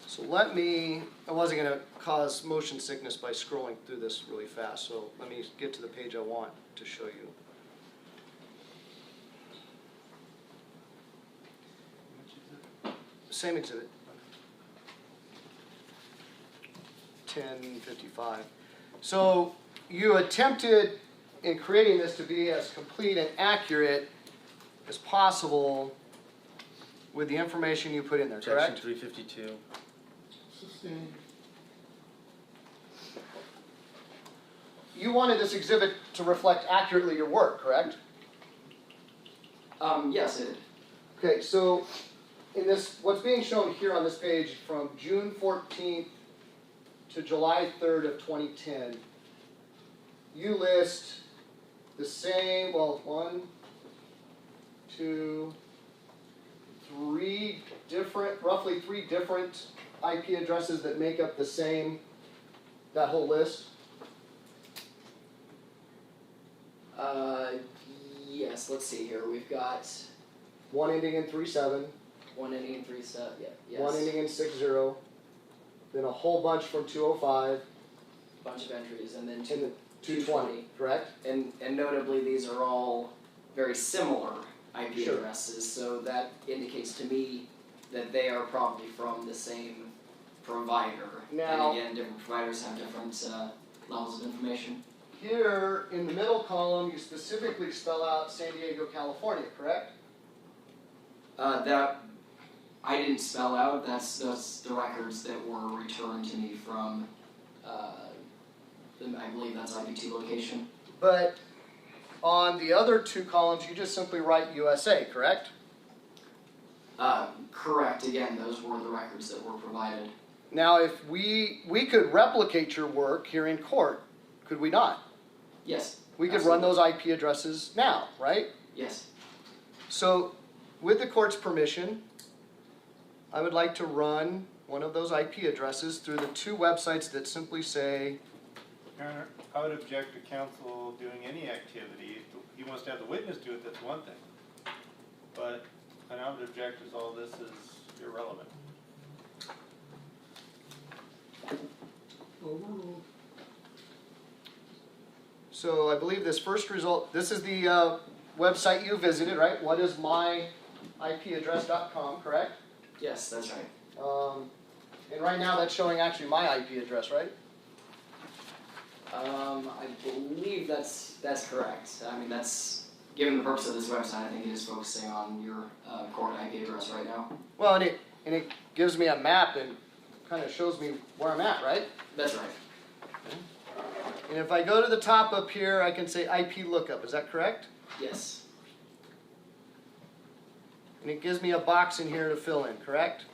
So I wasn't going to cause motion sickness by scrolling through this really fast, so let me get to the page I want to show you. Same exhibit. 10:55. So you attempted in creating this to be as complete and accurate as possible with the information you put in there, Objection correct? Sustained. you wanted this exhibit to reflect accurately your work, correct? Yes, it did. Okay, so in this, what's being shown here on this page from June 14th to July 3rd of 2010, you list the same, well, 1, 2, 3 different, roughly 3 different IP addresses that make up the same, that whole list. Yes, let's see here. We've got One ending in 37, one ending in 37, yeah, yes. one ending in 60, then a whole bunch from 205, Bunch of entries, and then and two, then 220, correct? and notably, these are all very similar IP Sure. addresses, so that indicates to me that they are probably from the same provider. Now- And again, different providers have different levels of information. Here in the middle column, you specifically spell out San Diego, California, correct? That I didn't spell out. That's the records that were returned to me from. I believe that's IP2 location. But on the other 2 columns, you just simply write USA, correct? Correct. Again, those were the records that were provided. Now, if we could replicate your work here in court, could we not? Yes. We could run those IP addresses now, right? Yes. So, with the court's permission, I would like to run one of those IP addresses through the 2 websites that simply say, Your Honor, I would object to counsel doing any activity. If he wants to have the witness do it, that's one thing. But I would object as all this is irrelevant. Overruled. so I believe this first result, this is the website you visited, right? whatismyipaddress.com, correct? Yes, that's right. And right now that's showing actually my IP address, right? I believe that's correct. I mean, that's given the purpose of this website. I think it is focusing on your court IP address right now. Well, and it gives me a map and kind of shows me where I'm at, right? That's right. And if I go to the top up here, I can say IP lookup. Is that correct? Yes. And it gives me a box in here to fill in, correct?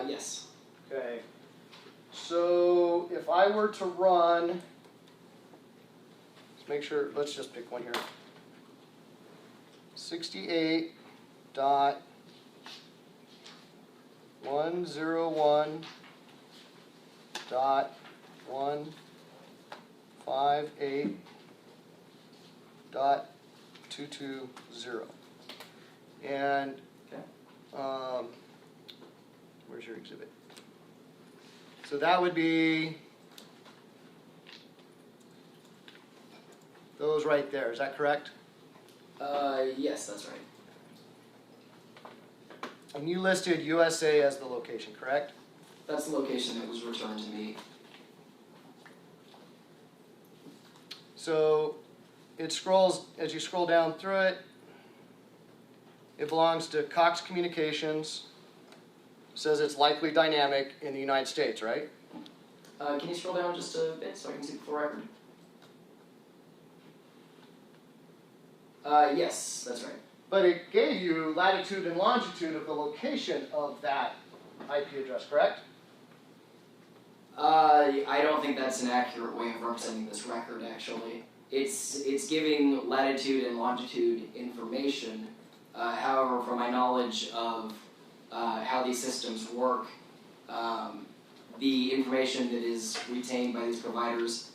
Yes. Okay. So if I were to run, let's make sure, let's just pick one here. 68.101.158.220. And where's your exhibit? So that would be those right there, is that correct? Yes, that's right. And you listed USA as the location, correct? That's the location that was returned to me. So it scrolls, as you scroll down through it, it belongs to Cox Communications. Says it's likely dynamic in the United States, right? Can you scroll down just a bit so I can see the full record? Yes, that's right. But it gave you latitude and longitude of the location of that IP address, correct? I don't think that's an accurate way of representing this record, actually. It's giving latitude and longitude information. However, from my knowledge of how these systems work, the information that is retained by these providers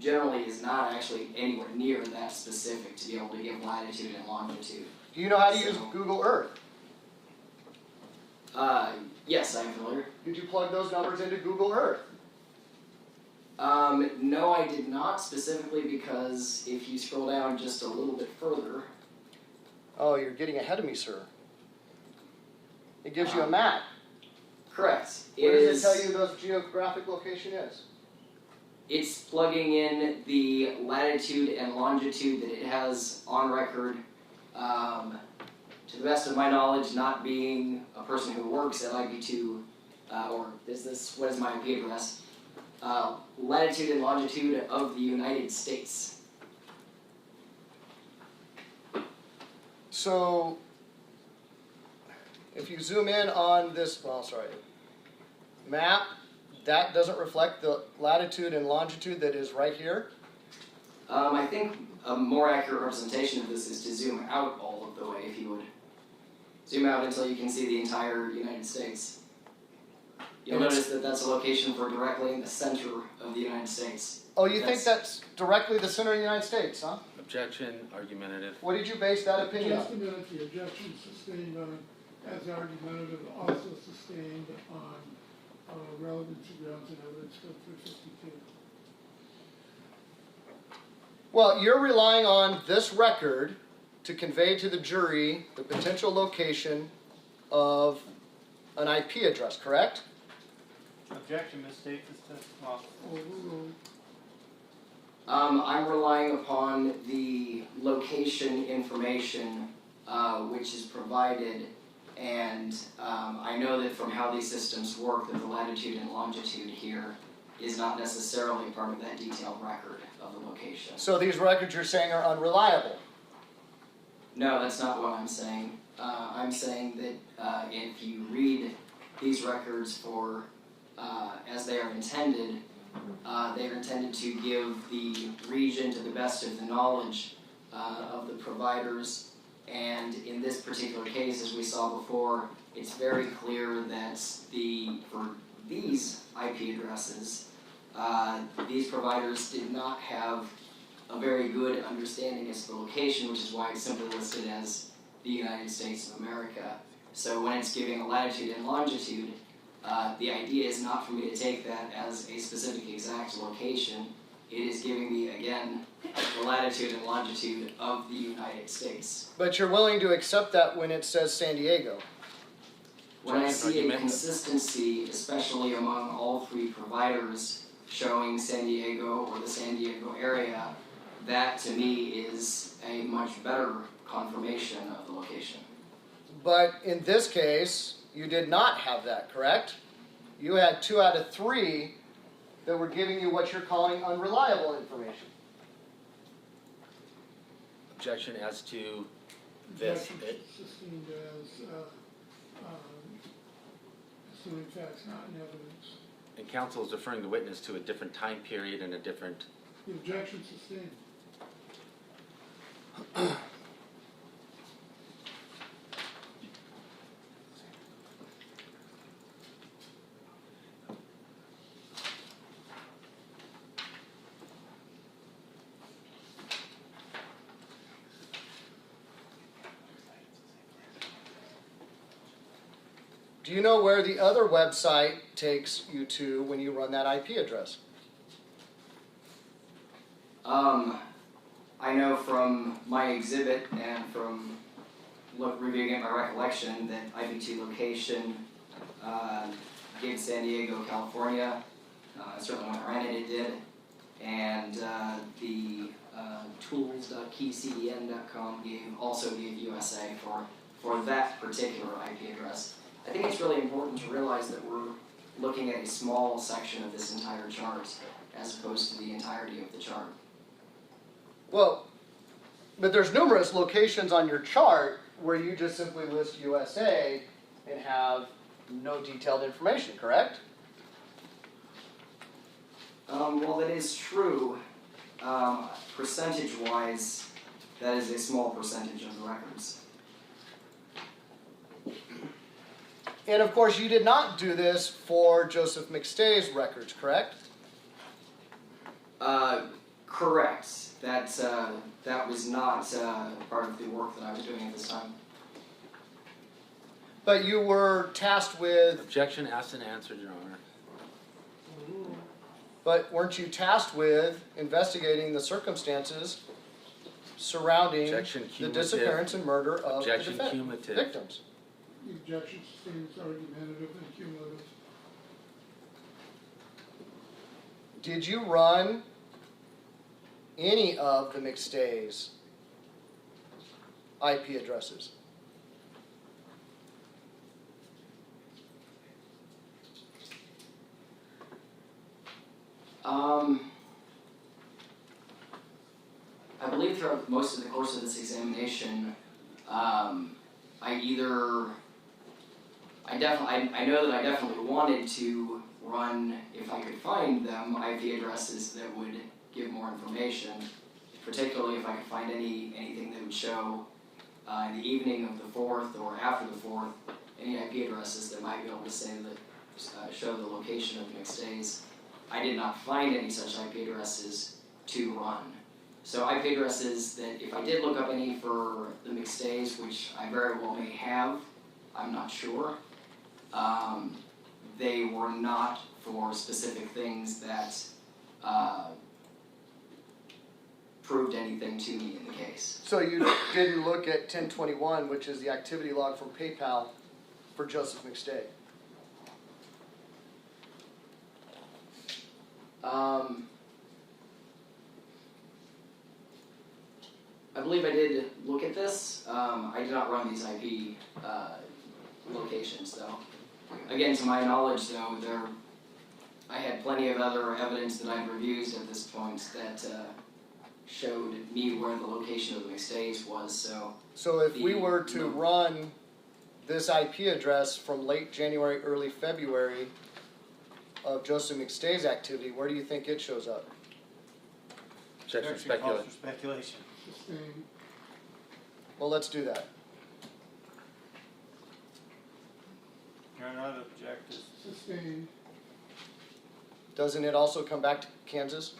generally is not actually anywhere near that specific to be able to give latitude and longitude. Do you know how to use Google Earth? Yes, I'm familiar. Did you plug those numbers into Google Earth? No, I did not, specifically because if you scroll down just a little bit further. Oh, you're getting ahead of me, sir. It gives you a map. Correct. Where does it tell you the geographic location is? It's plugging in the latitude and longitude that it has on record. To the best of my knowledge, not being a person who works at IP2, or what is my IP address? latitude and longitude of the United States. So, if you zoom in on this, map, that doesn't reflect the latitude and longitude that is right here? I think a more accurate representation of this is to zoom out all of the way, if you would. Zoom out until you can see the entire United States. You'll notice that that's a location for directly in the center of the United States. Oh, you think that's directly the center of the United States, huh? Objection, argumentative. What did you base that opinion Just a on? minute, the objection sustained on, as argumentative, also sustained on relevancy grounds and evidence code 352. Well, you're relying on this record to convey to the jury the potential location of an IP address, correct? Objection, McStay, well, Overruled. I'm relying upon the location information which is provided, and I know that from how these systems work that the latitude and longitude here is not necessarily part of that detailed record of the location. So these records you're saying are unreliable. No, that's not what I'm saying. I'm saying that if you read these records for as they are intended to give the region to the best of the knowledge of the providers. And in this particular case, as we saw before, it's very clear that for these IP addresses, these providers did not have a very good understanding as to the location, which is why it's simply listed as the United States of America. So when it's giving a latitude and longitude, the idea is not for me to take that as a specific exact location. It is giving me, again, the latitude and longitude of the United States. But you're willing to accept that when it says San Diego. When I see a consistency, especially among all three providers, showing San Diego or the San Diego area, that to me is a much better confirmation of the location. But in this case, you did not have that, correct? You had 2 out of 3 that were giving you what you're calling unreliable information. Objection as to this. Objection sustained as assuming facts not in evidence. And counsel is referring the witness to a different time period and a different. The objection sustained. Do you know where the other website takes you to when you run that IP address? I know from my exhibit and from reviewing my recollection that IP2 location gave San Diego, California. Certainly when I ran it, it did. And the tools.keycdn.com also gave USA for that particular IP address. I think it's really important to realize that we're looking at a small section of this entire chart as opposed to the entirety of the chart. Well, but there's numerous locations on your chart where you just simply list USA and have no detailed information, correct? Well, that is true. Percentage-wise, that is a small percentage of the records. And of course, you did not do this for Joseph McStay's records, correct? Correct. That was not part of the work that I was doing at this time. But you were tasked with, Objection asked and answered, Your Honor. but weren't you tasked with investigating the circumstances surrounding Objection the cumulative. disappearance and murder of Objection the cumulative. victims? The objection sustained is argumentative and cumulative. Did you run any of the McStay's IP addresses? I believe throughout most of the course of this examination, I know that I definitely wanted to run, if I could find them, IP addresses that would give more information, particularly if I could find anything that would show in the evening of the 4th or after the 4th, any IP addresses that might be able to say that show the location of McStay's. I did not find any such IP addresses to run. So IP addresses that if I did look up any for the McStay's, which I very well may have, I'm not sure, they were not for specific things that proved anything to me in the case. So you didn't look at 1021, which is the activity log from PayPal for Joseph McStay? I believe I did look at this. I did not run these IP locations, though. Again, to my knowledge, though, I had plenty of other evidence that I'd reviewed at this point that showed me where the location of the McStay's was. So if we were to run this IP address from late January, early February of Joseph McStay's activity, where do you think it shows up? Objection, Calls for speculation. Sustained. Well, let's do that. Your Honor, I'd object to Sustained. Doesn't it also come back to Kansas?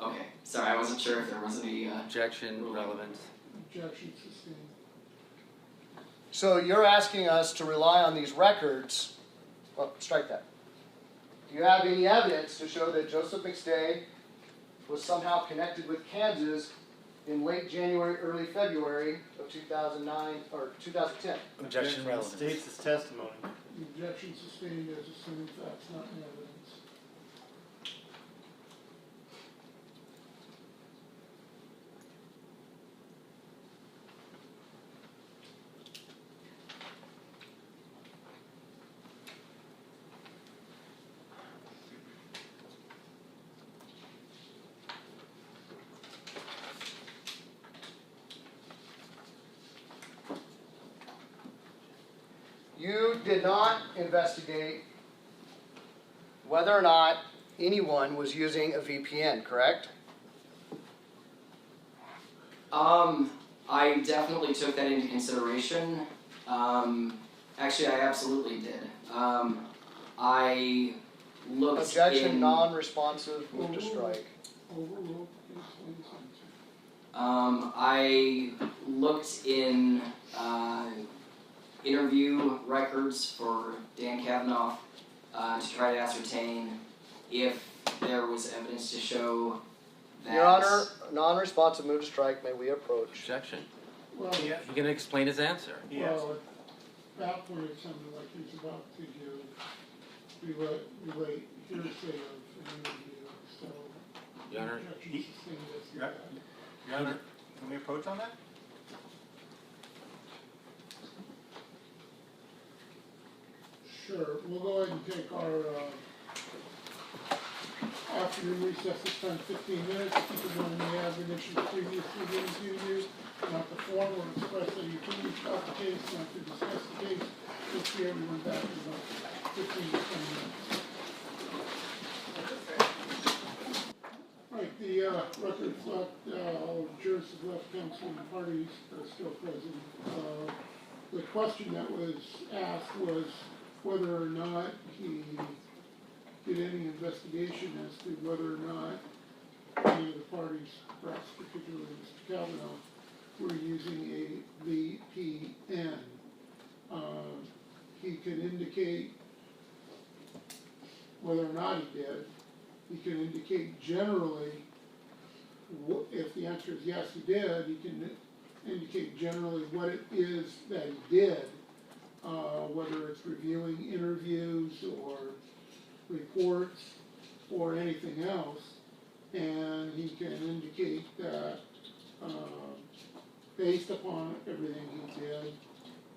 Okay, sorry, I wasn't sure if there was any. Objection, relevance. Objection sustained. So you're asking us to rely on these records. Well, strike that. Do you have any evidence to show that Joseph McStay was somehow connected with Kansas in late January, early February of 2009 or 2010? Objection, relevance. states as testimony. The objection sustained as assumed facts, not in evidence. You did not investigate whether or not anyone was using a VPN, correct? I definitely took that into consideration. Actually, I absolutely did. I looked Objection, in. non-responsive, move to strike. Overruled. Explain this answer. I looked in interview records for Dan Kavanaugh to try to ascertain if there was evidence to show that. Your Honor, non-responsive, move to strike. May we approach? Objection. Well, Yeah. You can explain his answer. Yes. well, at that point it sounded like he's about to give, relate hearsay of an interview, so. Your Honor, Objection sustained as to Yeah. that. Your Honor, can we approach on that? Sure, we'll go ahead and take our, afternoon recess, this time 15 minutes, keep in mind the admonition previously given to you, not to form or express any opinions about the case, not to discuss the case, we'll see everyone back in about 15 to 20 minutes. Alright, the record reflect, all jurors have left, counsel and parties are still present. The question that was asked was whether or not he did any investigation as to whether or not any of the parties, perhaps particularly Mr. Kavanaugh, were using a VPN. He can indicate whether or not he did. He can indicate generally, if the answer is yes, he did, he can indicate generally what it is that he did, whether it's reviewing interviews or reports or anything else, and he can indicate that based upon everything he did,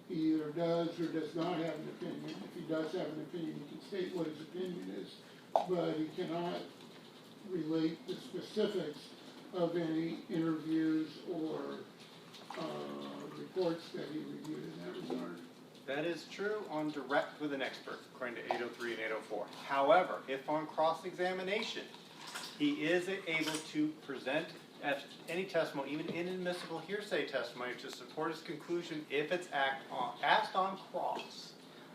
he either does or does not have an opinion. If he does have an opinion, he can state what his opinion is, but he cannot relate the specifics of any interviews or reports that he reviewed in that regard. That is true on direct with an expert, according to 803 and 804. However, if on cross-examination, he is able to present any testimony, even inadmissible hearsay testimony, to support his conclusion if it's asked on cross.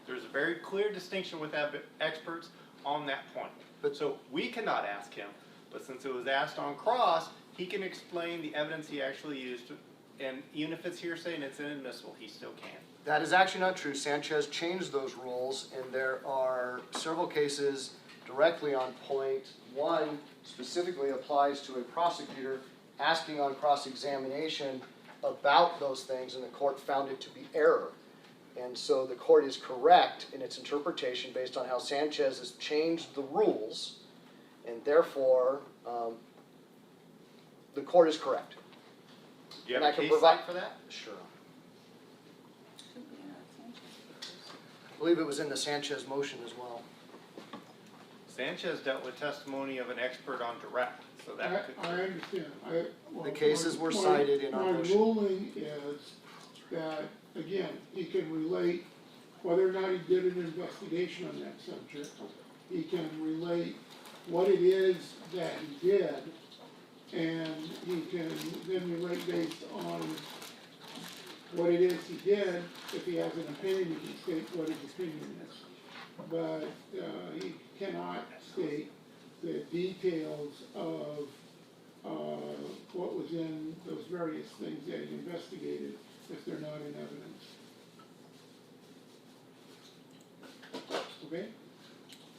There's a very clear distinction with experts on that point. So we cannot ask him, but since it was asked on cross, he can explain the evidence he actually used, and even if it's hearsay and it's inadmissible, he still can. That is actually not true. Sanchez changed those rules, and there are several cases directly on point. One specifically applies to a prosecutor asking on cross-examination about those things, and the court found it to be error. And so the court is correct in its interpretation based on how Sanchez has changed the rules, and therefore the court is correct. Do you And have I a can case provide- site for that? Sure. I believe it was in the Sanchez motion as well. Sanchez dealt with testimony of an expert on direct, so that could. I understand. The cases were cited in our motion. My ruling is that, again, he can relate whether or not he did an investigation on that subject. He can relate what it is that he did, and he can then relate based on what it is he did. If he has an opinion, he can state what his opinion is. But he cannot state the details of what was in those various things that he investigated if they're not in evidence. Okay?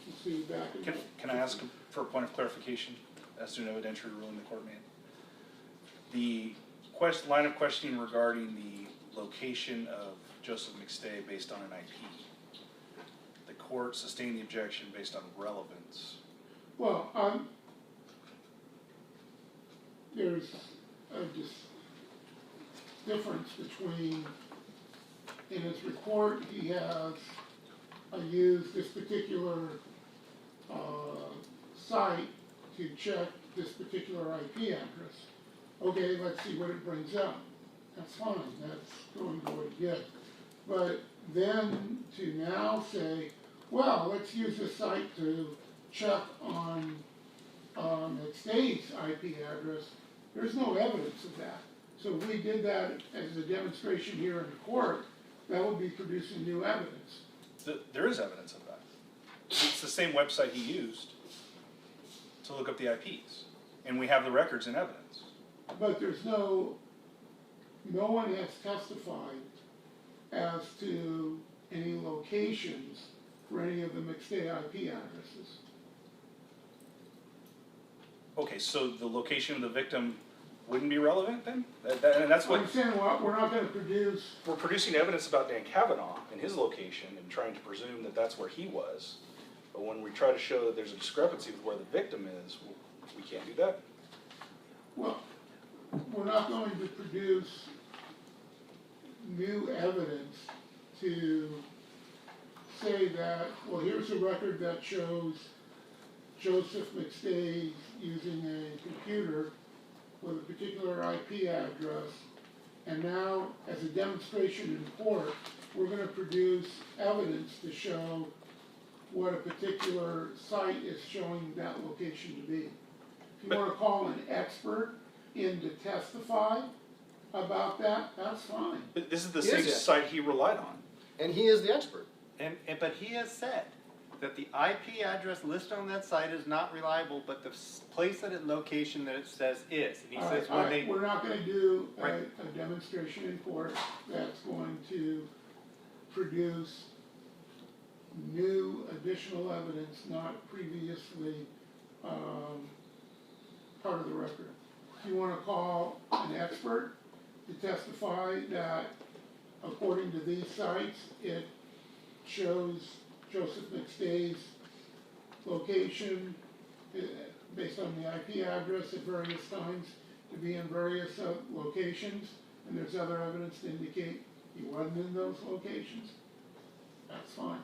We'll see you back in. Can I ask for a point of clarification as to an evidentiary ruling the court made? The line of questioning regarding the location of Joseph McStay based on an IP, the court sustained the objection based on relevance. Well, there's a difference between, in his report, he has used this particular site to check this particular IP address. Okay, let's see what it brings up. That's fine, that's going to what he did. But then to now say, well, let's use this site to check on McStay's IP address, there's no evidence of that. So if we did that as a demonstration here in the court, that would be producing new evidence. There is evidence of that. It's the same website he used to look up the IPs, and we have the records and evidence. But there's no one has testified as to any locations for any of the McStay IP addresses. Okay, so the location of the victim wouldn't be relevant then? And that's what I'm saying, well, we're not gonna produce, we're producing evidence about Dan Kavanaugh and his location and trying to presume that that's where he was. But when we try to show that there's a discrepancy with where the victim is, we can't do that. well, we're not going to produce new evidence to say that, well, here's a record that shows Joseph McStay using a computer with a particular IP address, and now, as a demonstration in court, we're gonna produce evidence to show what a particular site is showing that location to be. If you wanna call an expert in to testify about that, that's fine. But this is the He same is, yeah. site he relied on. And he is the expert. But he has said that the IP address listed on that site is not reliable, but the place that it location that it says is. And he All says right, when they, we're not gonna do Right. a demonstration in court that's going to produce new additional evidence not previously, part of the record. If you wanna call an expert to testify that according to these sites, it shows Joseph McStay's location based on the IP address at various times to be in various locations, and there's other evidence to indicate he wasn't in those locations, that's fine.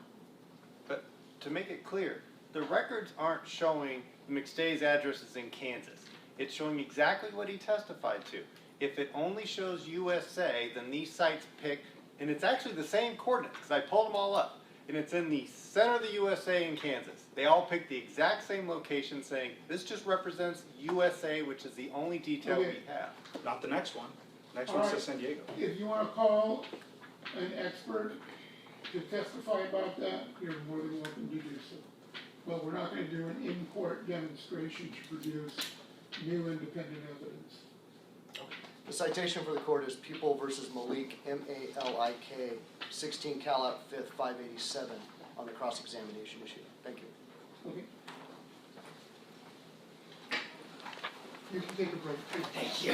But to make it clear, the records aren't showing McStay's address is in Kansas. It's showing exactly what he testified to. If it only shows USA, then these sites pick, and it's actually the same coordinates, because I pulled them all up, and it's in the center of the USA in Kansas. They all pick the exact same location, saying, this just represents USA, which is the only detail we have. Not the next one. Next one says San Diego. If you wanna call an expert to testify about that, you're more than welcome to do so. But we're not gonna do an in-court demonstration to produce new independent evidence. The citation for the court is People versus Malik, M-A-L-I-K, 16 Cal 5th, 587, on the cross-examination issue. Thank you. Okay? You can take a break. Thank you.